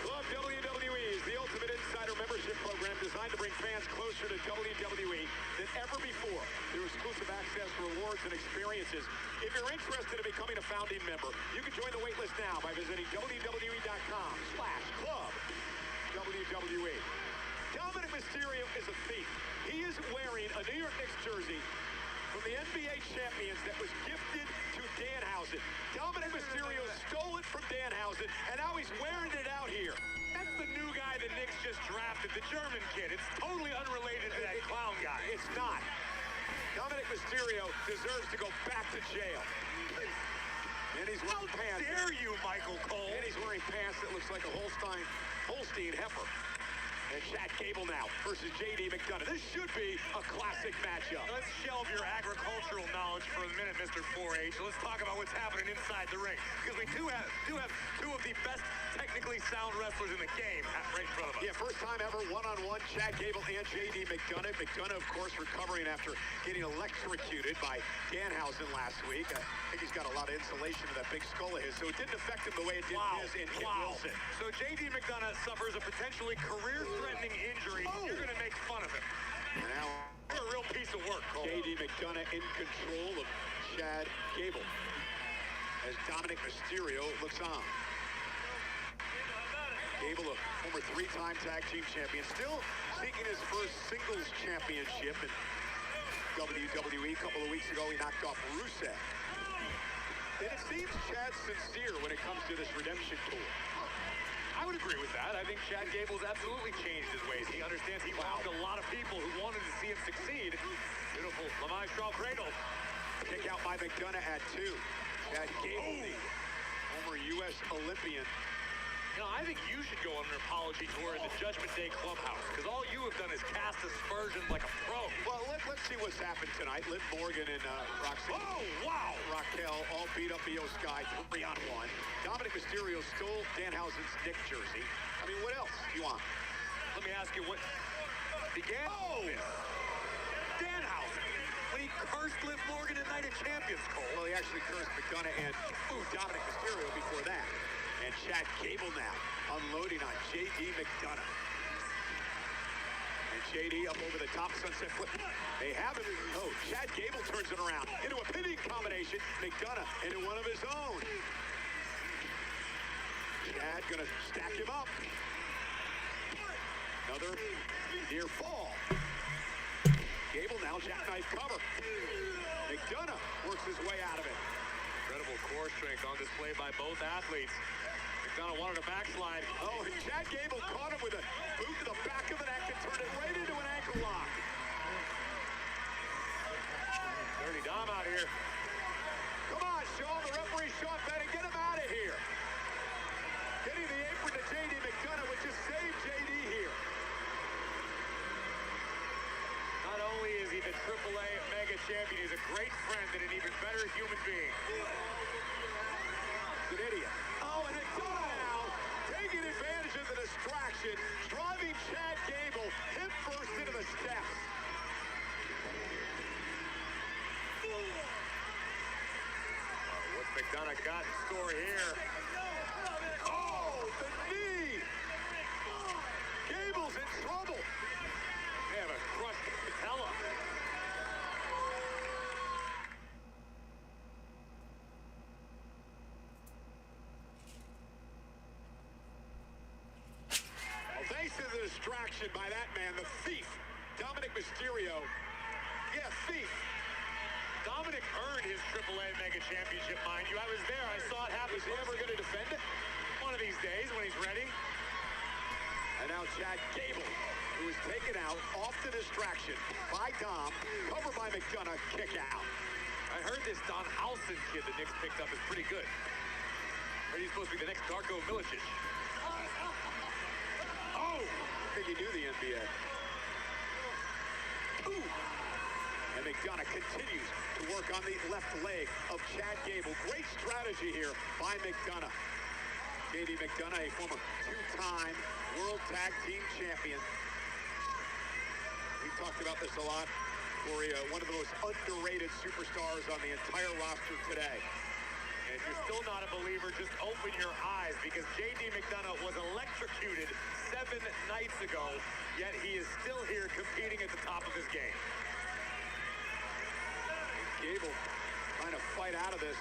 Club WWE is the ultimate insider membership program designed to bring fans closer to WWE than ever before through exclusive access, rewards, and experiences. If you're interested in becoming a founding member, you can join the waitlist now by visiting WWE.com/club WWE. Dominic Mysterio is a thief. He is wearing a New York Knicks jersey from the NBA champions that was gifted to Danhausen. Dominic Mysterio stole it from Danhausen, and now he's wearing it out here. That's the new guy the Knicks just drafted, the German kid. It's totally unrelated to that clown guy. It's not. Dominic Mysterio deserves to go back to jail. And he's wearing pants. How dare you, Michael Cole? And he's wearing pants that looks like a Holstein heifer. And Chad Gable now versus J.D. McDonough. This should be a classic matchup. Let's shelve your agricultural knowledge for a minute, Mr. 4H. Let's talk about what's happening inside the ring. Because we do have two of the best technically sound wrestlers in the game right in front of us. Yeah, first time ever one-on-one, Chad Gable and J.D. McDonough. McDonough, of course, recovering after getting electrocuted by Danhausen last week. I think he's got a lot of insulation to that big skull of his, so it didn't affect him the way it did his and Kit Wilson. So J.D. McDonough suffers a potentially career-threatening injury. You're going to make fun of him. And now, you're a real piece of work, Cole. J.D. McDonough in control of Chad Gable as Dominic Mysterio looks on. Gable, a former three-time tag team champion, still seeking his first singles championship in WWE. A couple of weeks ago, he knocked off Rusev. And it seems Chad's sincere when it comes to this redemption tour. I would agree with that. I think Chad Gable's absolutely changed his ways. He understands he wowed a lot of people who wanted to see him succeed. Beautiful Lamai Straw Cradle. Kick out by McDonough at 2. Chad Gable, the former U.S. Olympian. You know, I think you should go on an apology tour in the Judgment Day Clubhouse, because all you have done is cast aspersions like a pro. Well, let's see what's happened tonight. Liv Morgan and Roxanne. Oh, wow! Raquel all beat up Io Sky 3-on-1. Dominic Mysterio stole Danhausen's Nick jersey. I mean, what else do you want? Let me ask you what began this. Danhausen, when he cursed Liv Morgan at Night of Champions, Cole. Well, he actually cursed McDonough and Dominic Mysterio before that. And Chad Gable now unloading on J.D. McDonough. And J.D. up over the top, sunset flip. They have him. Oh, Chad Gable turns it around into a pinning combination. McDonough into one of his own. Chad gonna stack him up. Another near fall. Gable now jackknife cover. McDonough works his way out of it. Incredible core strength on display by both athletes. McDonough wanted a backslide. Oh, and Chad Gable caught him with a boot to the back of the neck and turned it right into an ankle lock. Dirty Dom out here. Come on, Sean. The referee, Sean Bennett, get him out of here. Getting the apron to J.D. McDonough, which has saved J.D. here. Not only is he the AAA Mega Champion, he's a great friend and an even better human being. He's an idiot. Oh, and McDonough now taking advantage of the distraction, driving Chad Gable hip first into the steps. What's McDonough got in store here? Oh, the knee! Gable's in trouble. They have a crushed patella. Well, thanks to the distraction by that man, the thief, Dominic Mysterio. Yeah, thief. Dominic earned his AAA Mega Championship, mind you. I was there. I saw it happen. Is he ever going to defend it? One of these days when he's ready. And now Chad Gable, who is taken out off the distraction by Dom, covered by McDonough, kick out. I heard this Don Housen kid the Knicks picked up is pretty good. I heard he's supposed to be the next Darko Milicic. Oh! I think he knew the NBA. Ooh! And McDonough continues to work on the left leg of Chad Gable. Great strategy here by McDonough. JD McDonough, a former two-time World Tag Team Champion. We've talked about this a lot. Corey, one of the most underrated superstars on the entire roster today. And if you're still not a believer, just open your eyes, because J.D. McDonough was electrocuted 7 nights ago, yet he is still here competing at the top of his game. Gable trying to fight out of this.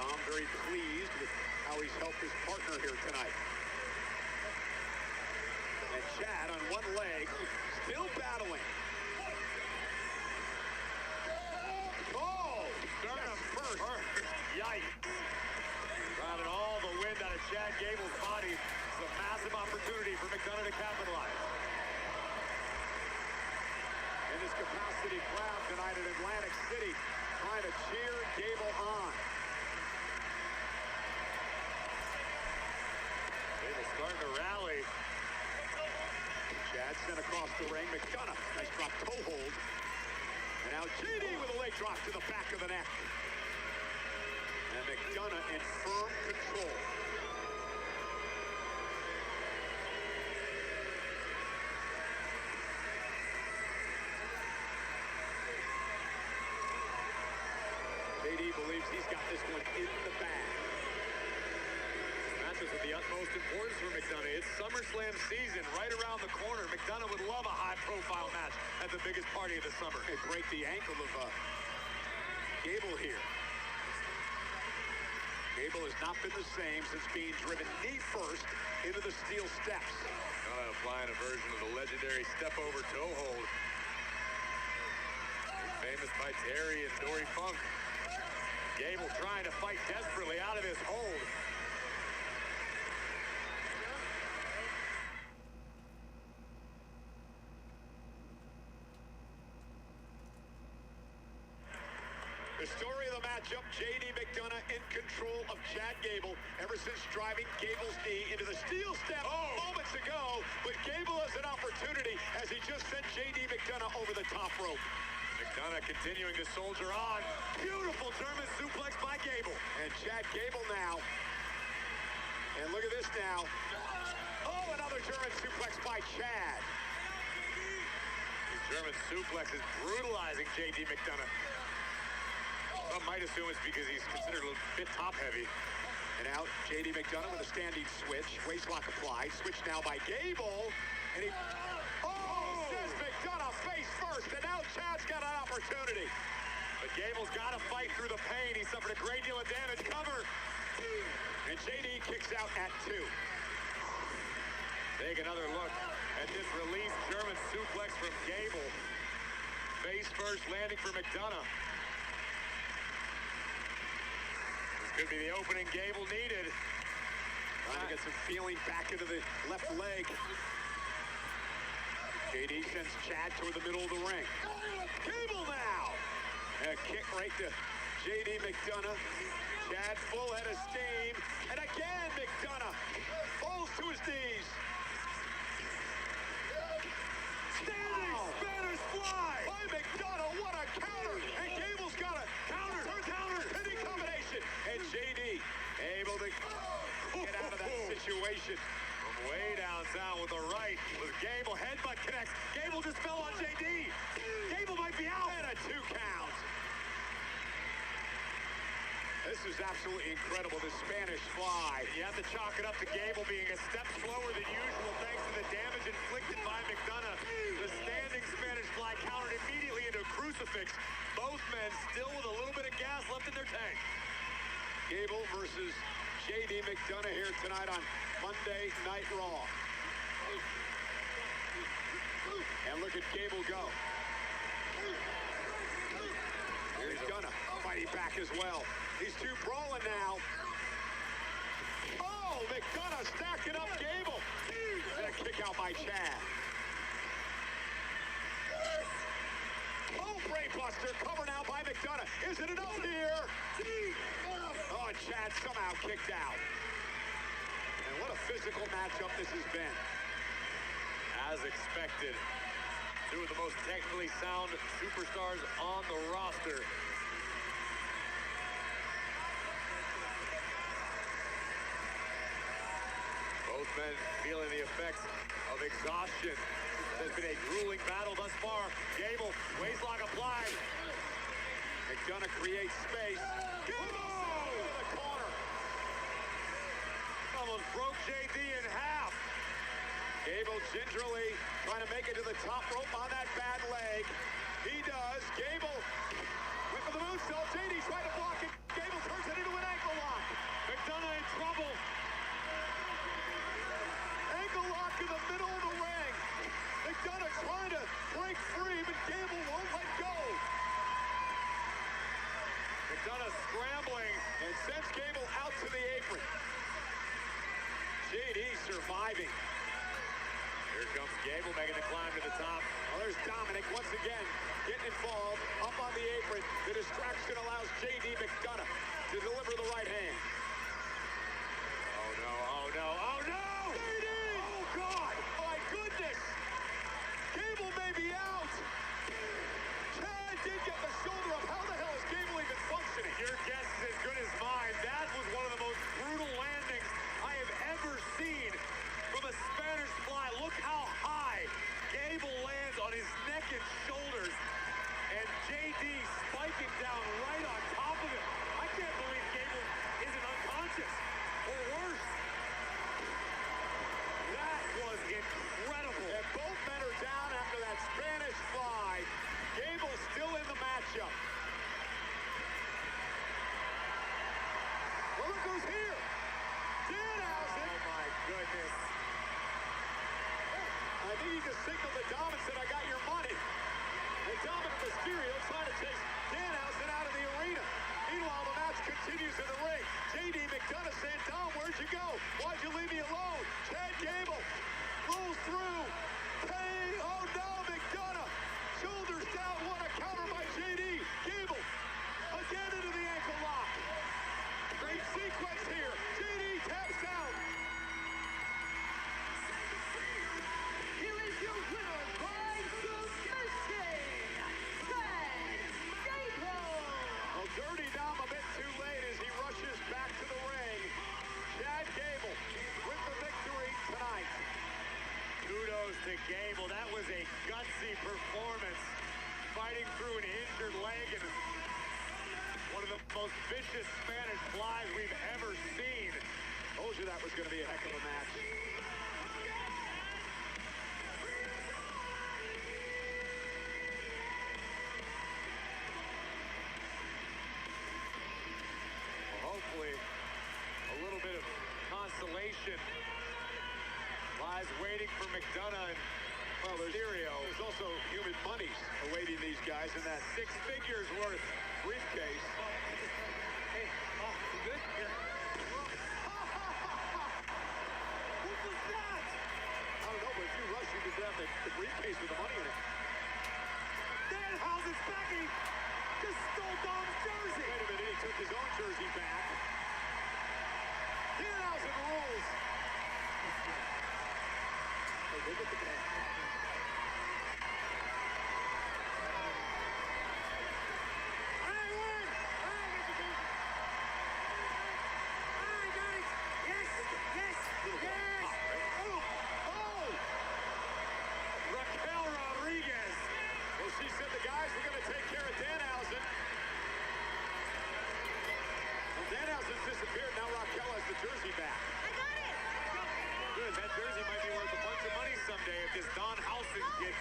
Dom very pleased with how he's helped his partner here tonight. And Chad on one leg, still battling. Oh, Burnham first. Yikes. Driving all the wind out of Chad Gable's body. It's a massive opportunity for McDonough to capitalize. In this capacity crowd tonight in Atlantic City, trying to cheer Gable on. Gable starting to rally. Chad sent across the ring. McDonough, nice drop toe hold. And now JD with a leg drop to the back of the neck. And McDonough in firm control. JD believes he's got this one in the bag. Matches of the utmost importance for McDonough. It's SummerSlam season right around the corner. McDonough would love a high-profile match at the biggest party of the summer. They break the ankle of Gable here. Gable has not been the same since being driven knee first into the steel steps. Applying a version of the legendary step-over toe hold. Famous by Terry and Dory Funk. Gable trying to fight desperately out of this hold. The story of the matchup, J.D. McDonough in control of Chad Gable ever since driving Gable's knee into the steel step moments ago. But Gable has an opportunity as he just sent J.D. McDonough over the top rope. McDonough continuing to soldier on. Beautiful German suplex by Gable. And Chad Gable now. And look at this now. Oh, another German suplex by Chad. His German suplex is brutalizing J.D. McDonough. Some might assume it's because he's considered a little bit top-heavy. And out, J.D. McDonough with a standing switch. Waist lock applied. Switch now by Gable. And he... Oh! Says McDonough face first. And now Chad's got an opportunity. But Gable's got to fight through the pain. He suffered a great deal of damage. Cover. And J.D. kicks out at 2. Take another look at this release German suplex from Gable. Face first landing for McDonough. Could be the opening Gable needed. Trying to get some feeling back into the left leg. JD sends Chad toward the middle of the ring. Gable now! And a kick right to JD McDonough. Chad full head of steam. And again, McDonough falls to his knees. Standing Spanish fly by McDonough. What a counter! And Gable's got a counter. Pinning combination. And JD able to get out of that situation. From way downtown with the right was Gable. Headbutt connects. Gable just fell on JD. Gable might be out. And a 2 count. This is absolutely incredible, the Spanish fly. You have to chalk it up to Gable being a step slower than usual thanks to the damage inflicted by McDonough. The standing Spanish fly countered immediately into a crucifix. Both men still with a little bit of gas left in their tank. Gable versus J.D. McDonough here tonight on Monday Night Raw. And look at Gable go. Here's McDonough fighting back as well. These two brawling now. Oh, McDonough stacking up Gable. And a kick out by Chad. Oh, brainbuster, cover now by McDonough. Isn't it up here? Oh, and Chad somehow kicked out. And what a physical matchup this has been. As expected, Two of the most technically sound superstars on the roster. Both men feeling the effects of exhaustion. This has been a grueling battle thus far. Gable, waistlock applied. McDonough creates space. Gable in the corner. Almost broke JD in half. Gable gingerly trying to make it to the top rope on that bad leg. He does. Gable went for the moonsault. JD trying to block it. Gable turns it into an ankle lock. McDonough in trouble. Ankle lock in the middle of the ring. McDonough trying to break free, but Gable won't let go. McDonough scrambling and sends Gable out to the apron. JD surviving. Here comes Gable making the climb to the top. Oh, there's Dominic once again getting involved up on the apron. The distraction allows JD McDonough to deliver the right hand. Oh no, oh no, oh no! JD! Oh God! My goodness! Gable may be out! Chad did get the shoulder up. How the hell is Gable even functioning? Your guess is as good as mine. That was one of the most brutal landings I have ever seen from a Spanish fly. Look how high Gable lands on his neck and shoulders. And JD spiking down right on top of him. I can't believe Gable isn't unconscious or worse. That was incredible. And both men are down after that Spanish fly. Gable still in the matchup. Well, look who's here. Danhausen. Oh, my goodness. I think he just signaled to Dom and said, I got your money. And Dominic Mysterio trying to chase Danhausen out of the arena. Meanwhile, the match continues in the ring. JD McDonough saying, Dom, where'd you go? Why'd you leave me alone? Chad Gable rolls through. Hey, oh no, McDonough. Shoulders down, what a counter by JD. Gable again into the ankle lock. Great sequence here. JD taps out. Here is your winner by submission, Chad Gable. Well, dirty Dom a bit too late as he rushes back to the ring. Chad Gable with the victory tonight. Kudos to Gable. That was a gutsy performance. Fighting through an injured leg and one of the most vicious Spanish flies we've ever seen. Told you that was going to be a heck of a match. Well, hopefully, a little bit of consolation lies waiting for McDonough and well, there's also human monies awaiting these guys in that 6 figures worth briefcase. Hey, oh, you good? Yeah. What was that? I don't know, but if you rush, you can grab the briefcase with the money in it. Danhausen's back. He just stole Dom's jersey. Wait a minute, he took his own jersey back. Danhausen rules. Hey, look at the guy. She said the guys were going to take care of Danhausen. Well, Danhausen's disappeared. Now Raquel has the jersey back. I got it. Good. That jersey might be worth a bunch of money someday if this Danhausen kid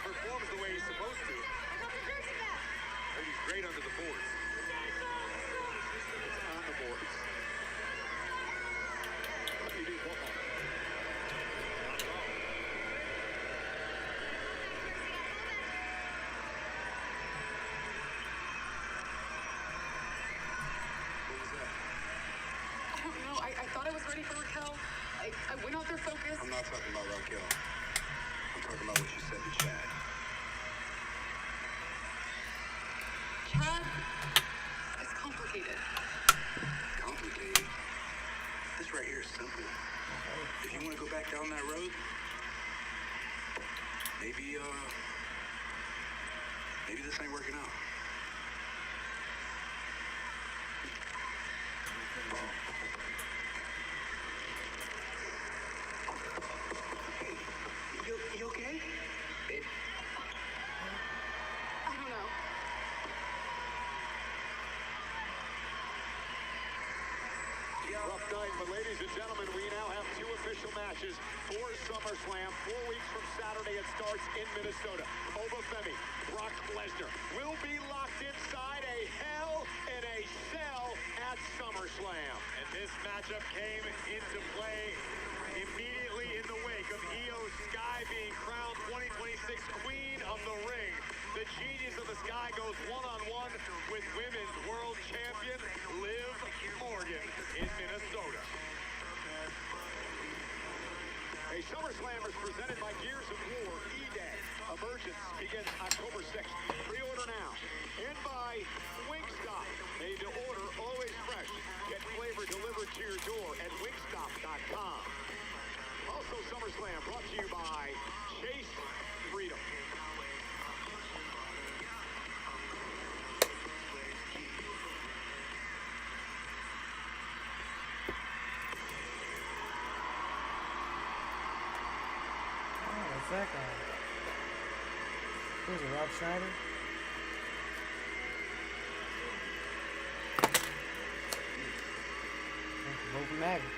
performs the way he's supposed to. I got the jersey back. But he's great under the boards. It's on the boards. What do you do? I thought I was ready for Raquel. I went out there focused. I'm not talking about Raquel. I'm talking about what you said to Chad. Chad is complicated. Complicated? This right here is simple. If you want to go back down that road, maybe maybe this ain't working out. You okay? Babe. I don't know. Rough night, but ladies and gentlemen, we now have 2 official matches for SummerSlam. 4 weeks from Saturday, it starts in Minnesota. Obafemi, Brock Lesnar will be locked inside a Hell in a Cell at SummerSlam. And this matchup came into play immediately in the wake of Io Sky being crowned 2026 Queen of the Ring. The genius of the Sky goes one-on-one with Women's World Champion Liv Morgan in Minnesota. A SummerSlam is presented by Gears of War E-Day. Emergence begins October 6th. Pre-order now. And by Wingstop. Made to order, always fresh. Get flavor delivered to your door at wingstop.com. Also SummerSlam brought to you by Chase Freedom. That guy. Who's it, Rob Schneider? Vote for MAGA.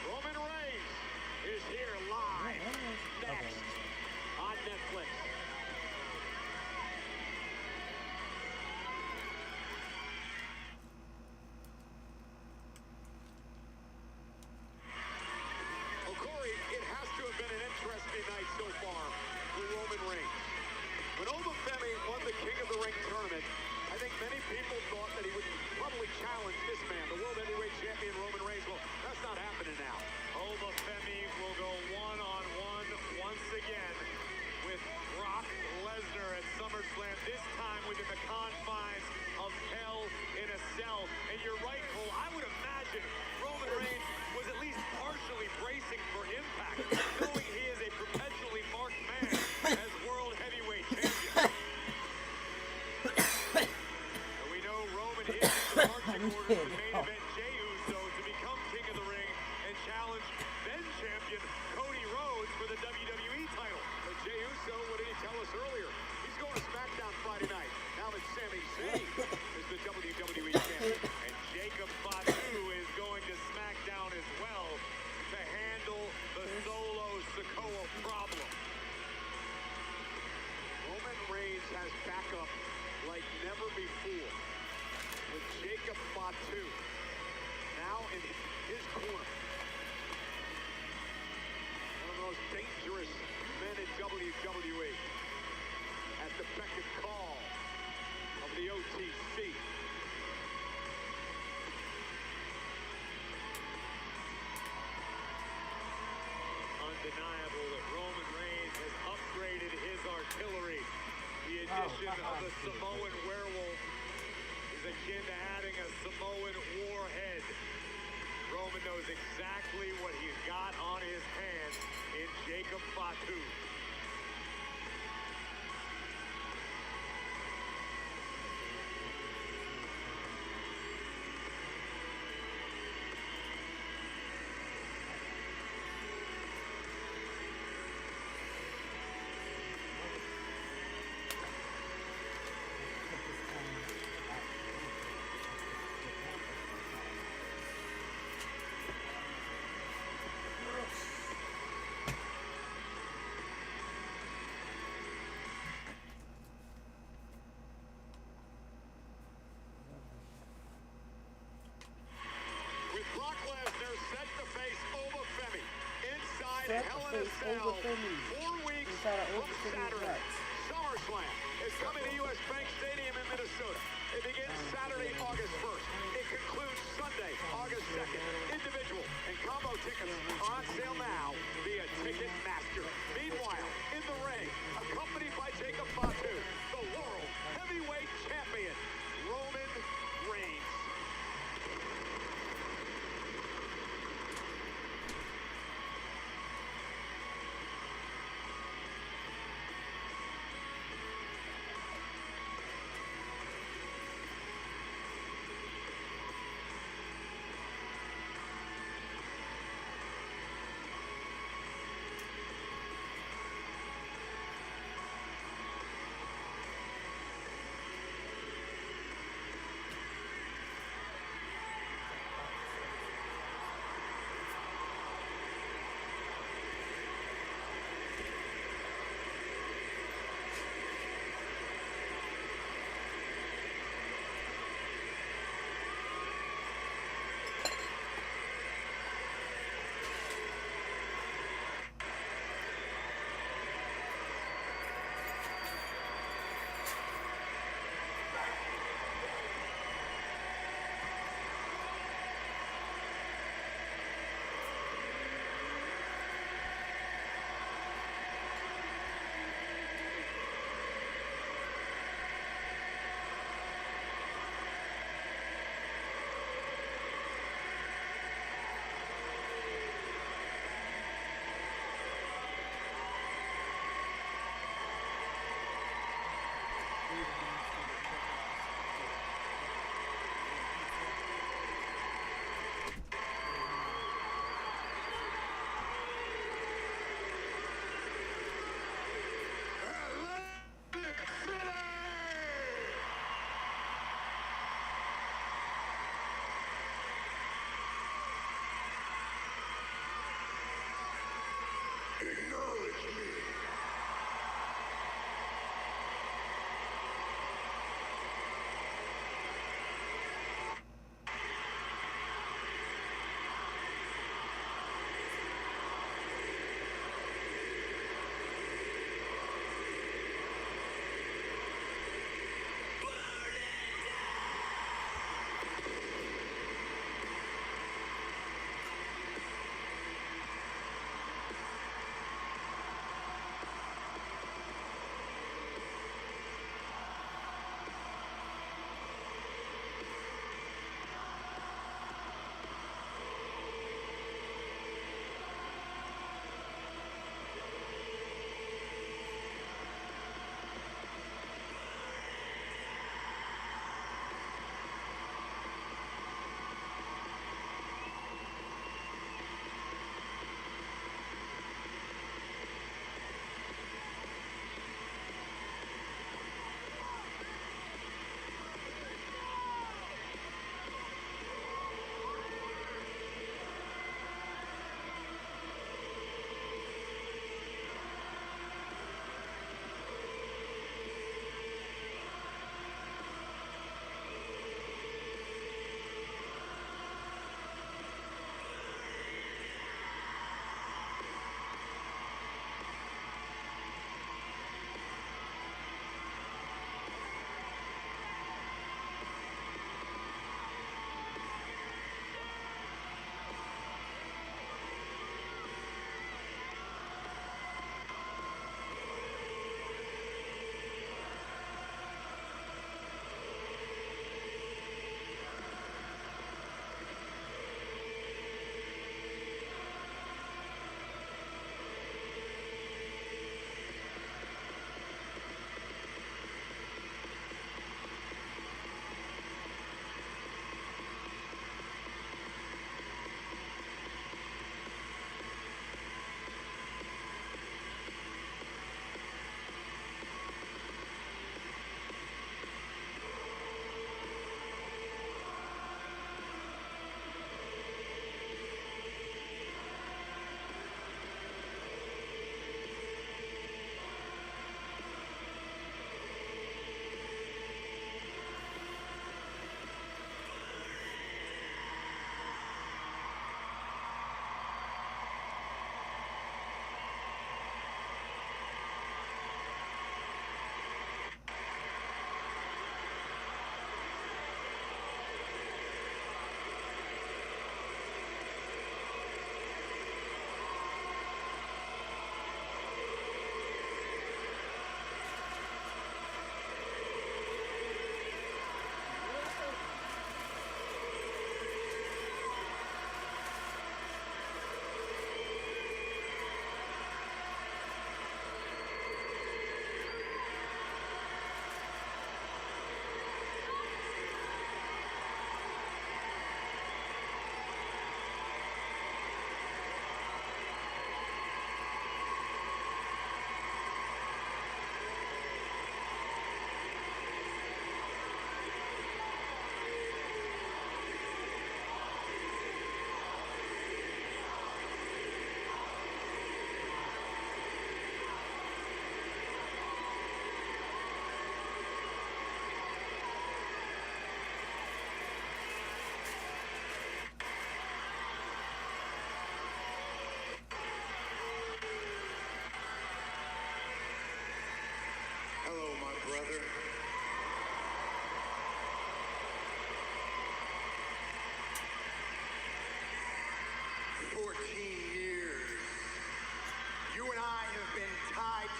Roman Reigns is here live next on Netflix. Well, Corey, it has to have been an interesting night so far for Roman Reigns. When Obafemi won the King of the Ring tournament, I think many people thought that he would probably challenge this man, the World Heavyweight Champion Roman Reigns. Well, that's not happening now. Obafemi will go one-on-one once again with Brock Lesnar at SummerSlam, this time within the confines of Hell in a Cell. And you're right, Cole, I would imagine Roman Reigns was at least partially bracing for impact, knowing he is a perpetually marked man as World Heavyweight Champion. And we know Roman is the marching orders for the main event Jey Uso to become King of the Ring and challenge then champion Cody Rhodes for the WWE title. But Jey Uso, what did he tell us earlier? He's going to SmackDown Friday night. Now that Sami Zayn is the WWE champion. And Jacob Fatu is going to SmackDown as well to handle the Solo Sikoa problem. Roman Reigns has backup like never before with Jacob Fatu now in his corner. One of the most dangerous men in WWE at the beck and call of the OTC. Undeniable that Roman Reigns has upgraded his artillery. The addition of the Samoan werewolf is akin to adding a Samoan warhead Roman knows exactly what he's got on his hands in Jacob Fatu. With Brock Lesnar set to face Oba Femi inside Hell in a Cell 4 weeks from Saturday. SummerSlam is coming to U.S. Bank Stadium in Minnesota. It begins Saturday, August 1st. It concludes Sunday, August 2nd. Individual and combo tickets are on sale now via Ticketmaster. Meanwhile, in the ring, accompanied by Jacob Fatu, the World Heavyweight Champion, Roman Reigns.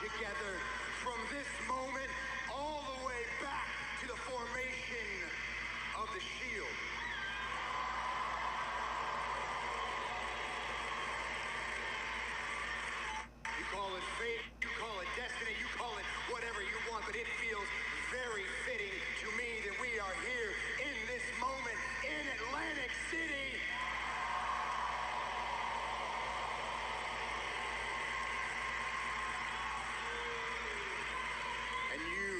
together from this moment all the way back to the formation of the Shield. You call it fate, you call it destiny, you call it whatever you want, but it feels very fitting to me that we are here in this moment in Atlantic City. And you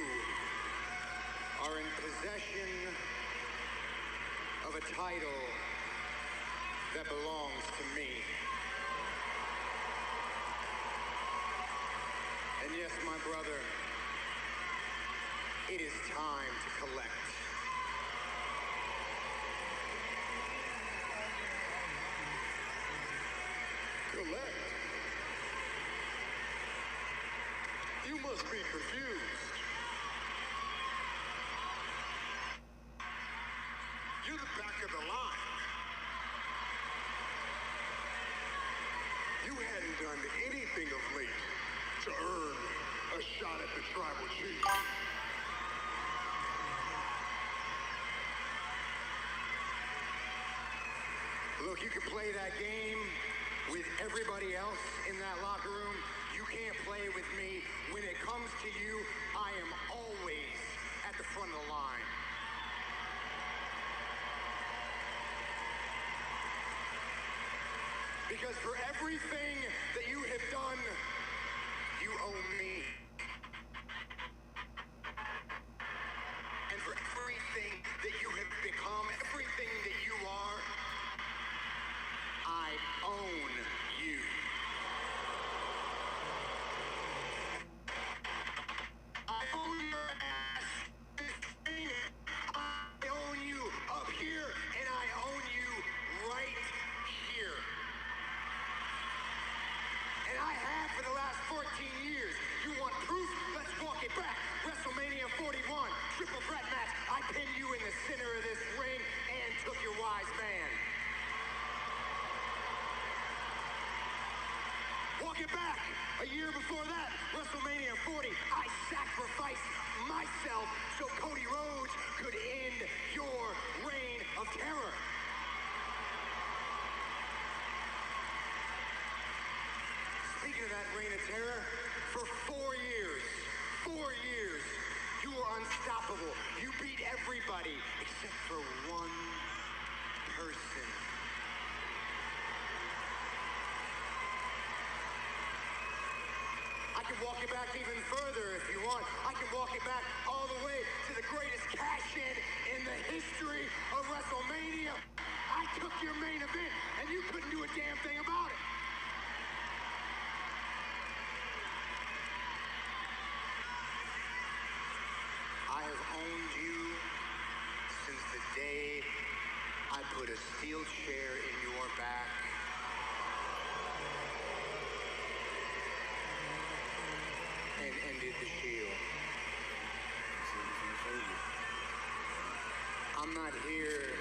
are in possession of a title that belongs to me. And yes, my brother, it is time to collect. Collect? You must be confused. You're the back of the line. You hadn't done anything of late to earn a shot at the tribal chief. Look, you can play that game with everybody else in that locker room. You can't play with me. When it comes to you, I am always at the front of the line. Because for everything that you have done, you owe me. And for everything that you have become, everything that you are, I own you. I own your ass. I own you up here, and I own you right here. And I have for the last 14 years. You want proof? Let's walk it back. WrestleMania 41, triple threat match. I pinned you in the center of this ring and took your wise man. Walk it back. A year before that, WrestleMania 40, I sacrificed myself so Cody Rhodes could end your reign of terror. Speaking of that reign of terror, for 4 years, you were unstoppable. You beat everybody except for one person. I can walk it back even further if you want. I can walk it back all the way to the greatest cash-in in the history of WrestleMania. I took your main event, and you couldn't do a damn thing about it. I have owned you since the day I put a steel chair in your back. And ended the Shield. I'm not here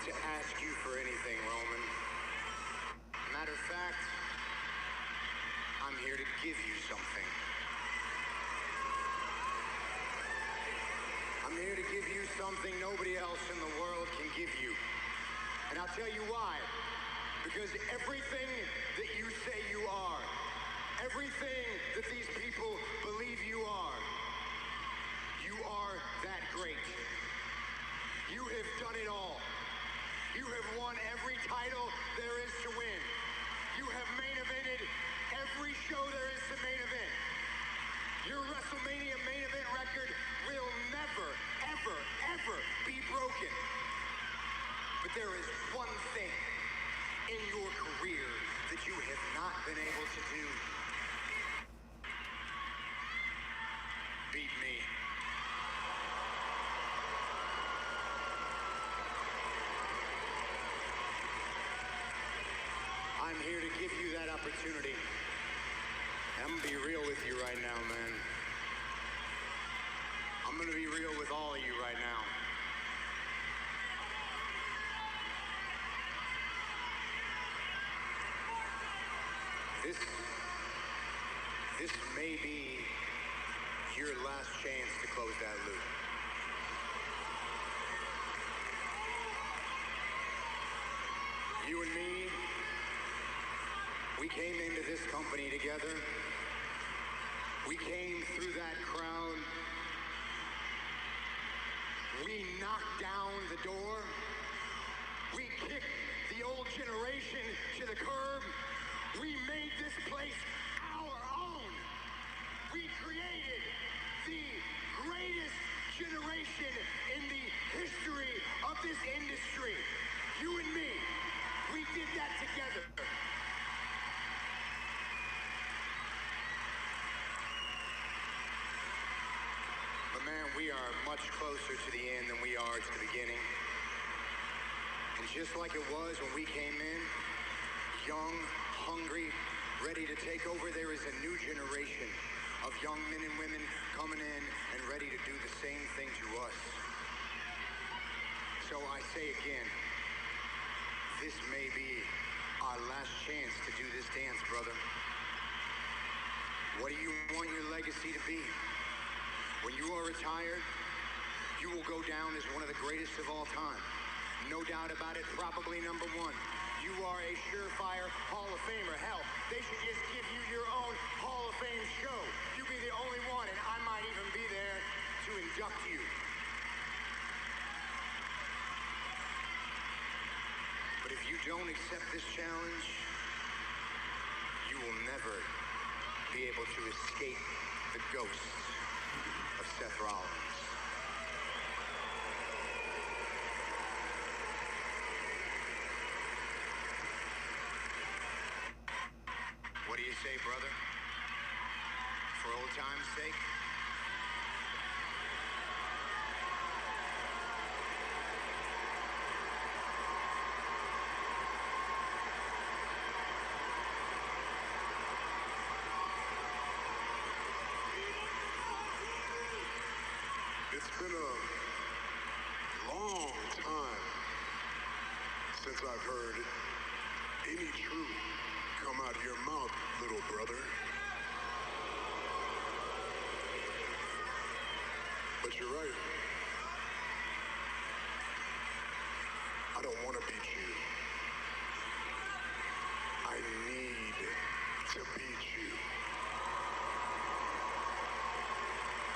to ask you for anything, Roman. Matter of fact, I'm here to give you something. I'm here to give you something nobody else in the world can give you. And I'll tell you why. Because everything that you say you are, everything that these people believe you are that great. You have done it all. You have won every title there is to win. You have main evented every show there is to main event. Your WrestleMania main event record will never, ever, ever be broken. But there is one thing in your career that you have not been able to do. Beat me. I'm here to give you that opportunity. I'm gonna be real with you right now, man. I'm gonna be real with all of you right now. This may be your last chance to close that loop. You and me, we came into this company together. We came through that crowd. We knocked down the door. We kicked the old generation to the curb. We made this place our own. We created the greatest generation in the history of this industry. You and me, we did that together. But man, we are much closer to the end than we are to the beginning. And just like it was when we came in, young, hungry, ready to take over, there is a new generation of young men and women coming in and ready to do the same thing to us. So I say again, this may be our last chance to do this dance, brother. What do you want your legacy to be? When you are retired, you will go down as one of the greatest of all time. No doubt about it, probably number one. You are a surefire Hall of Famer. Hell, they should just give you your own Hall of Fame show. You be the only one, and I might even be there to induct you. But if you don't accept this challenge, you will never be able to escape the ghost of Seth Rollins. What do you say, brother? For old time's sake? It's been a long time since I've heard any truth come out of your mouth, little brother. But you're right. I don't want to beat you. I need to beat you.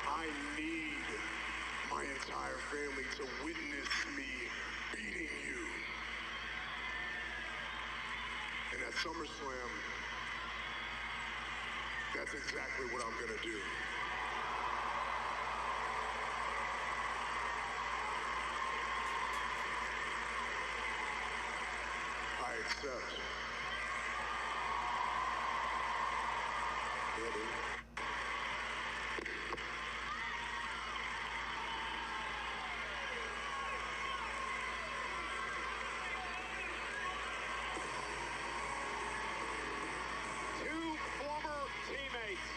I need my entire family to witness me beating you. And at SummerSlam, that's exactly what I'm gonna do. I accept. Brother. Teammates,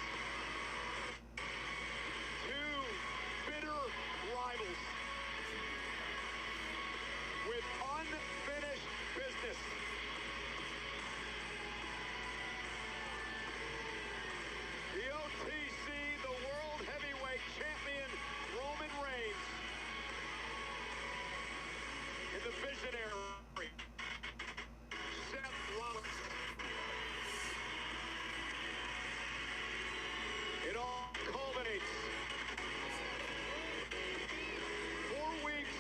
two bitter rivals with unfinished business. The OTC, the World Heavyweight Champion, Roman Reigns, and the visionary, Seth Rollins. It all culminates 4 weeks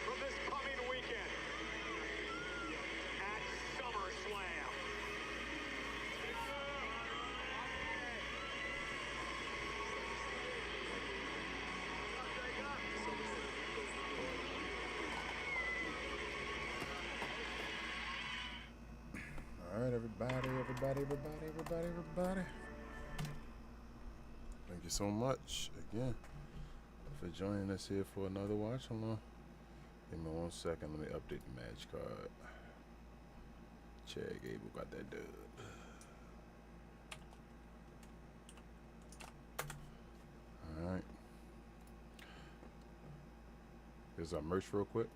from this coming weekend at SummerSlam. All right, everybody. Thank you so much again for joining us here for another watch along. Give me 1 second, let me update the match card. Chad Gable got that dub. Alright. Here's our merch real quick.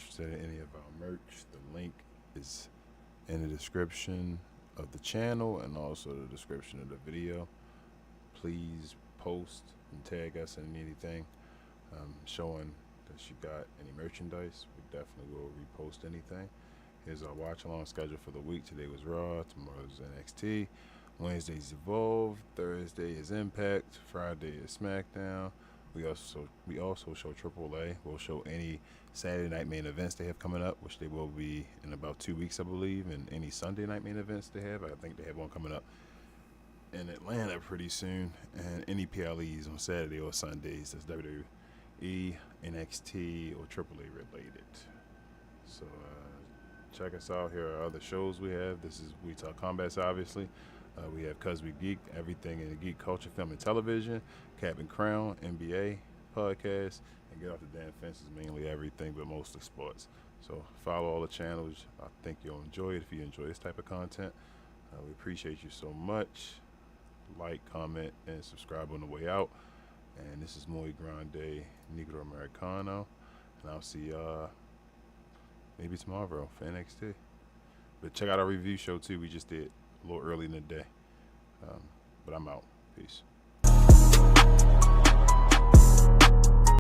interested in any of our merch, the link is in the description of the channel and also the description of the video. Please post and tag us in anything showing that you got any merchandise. We definitely will repost anything. Here's our watch along schedule for the week. Today was Raw, tomorrow's NXT, Wednesday's Evolve, Thursday is Impact, Friday is SmackDown. We also show AAA. We'll show any Saturday night main events they have coming up, which they will be in about 2 weeks, I believe, and any Sunday night main events they have. I think they have one coming up in Atlanta pretty soon, and any PLEs on Saturday or Sundays that's WWE, NXT, or AAA related. So check us out. Here are other shows we have. This is We Talk Combats, obviously. We have Cuz We Geek, everything in the geek culture, film and television, Cap and Crown, NBA, podcast, and Get Off the Damn Fence is mainly everything, but mostly sports. So follow all the channels. I think you'll enjoy it if you enjoy this type of content. We appreciate you so much. Like, comment, and subscribe on the way out. And this is Muy Grande Negro Americano. And I'll see y'all maybe tomorrow for NXT. But check out our review show too. We just did a little early in the day. But I'm out. Peace.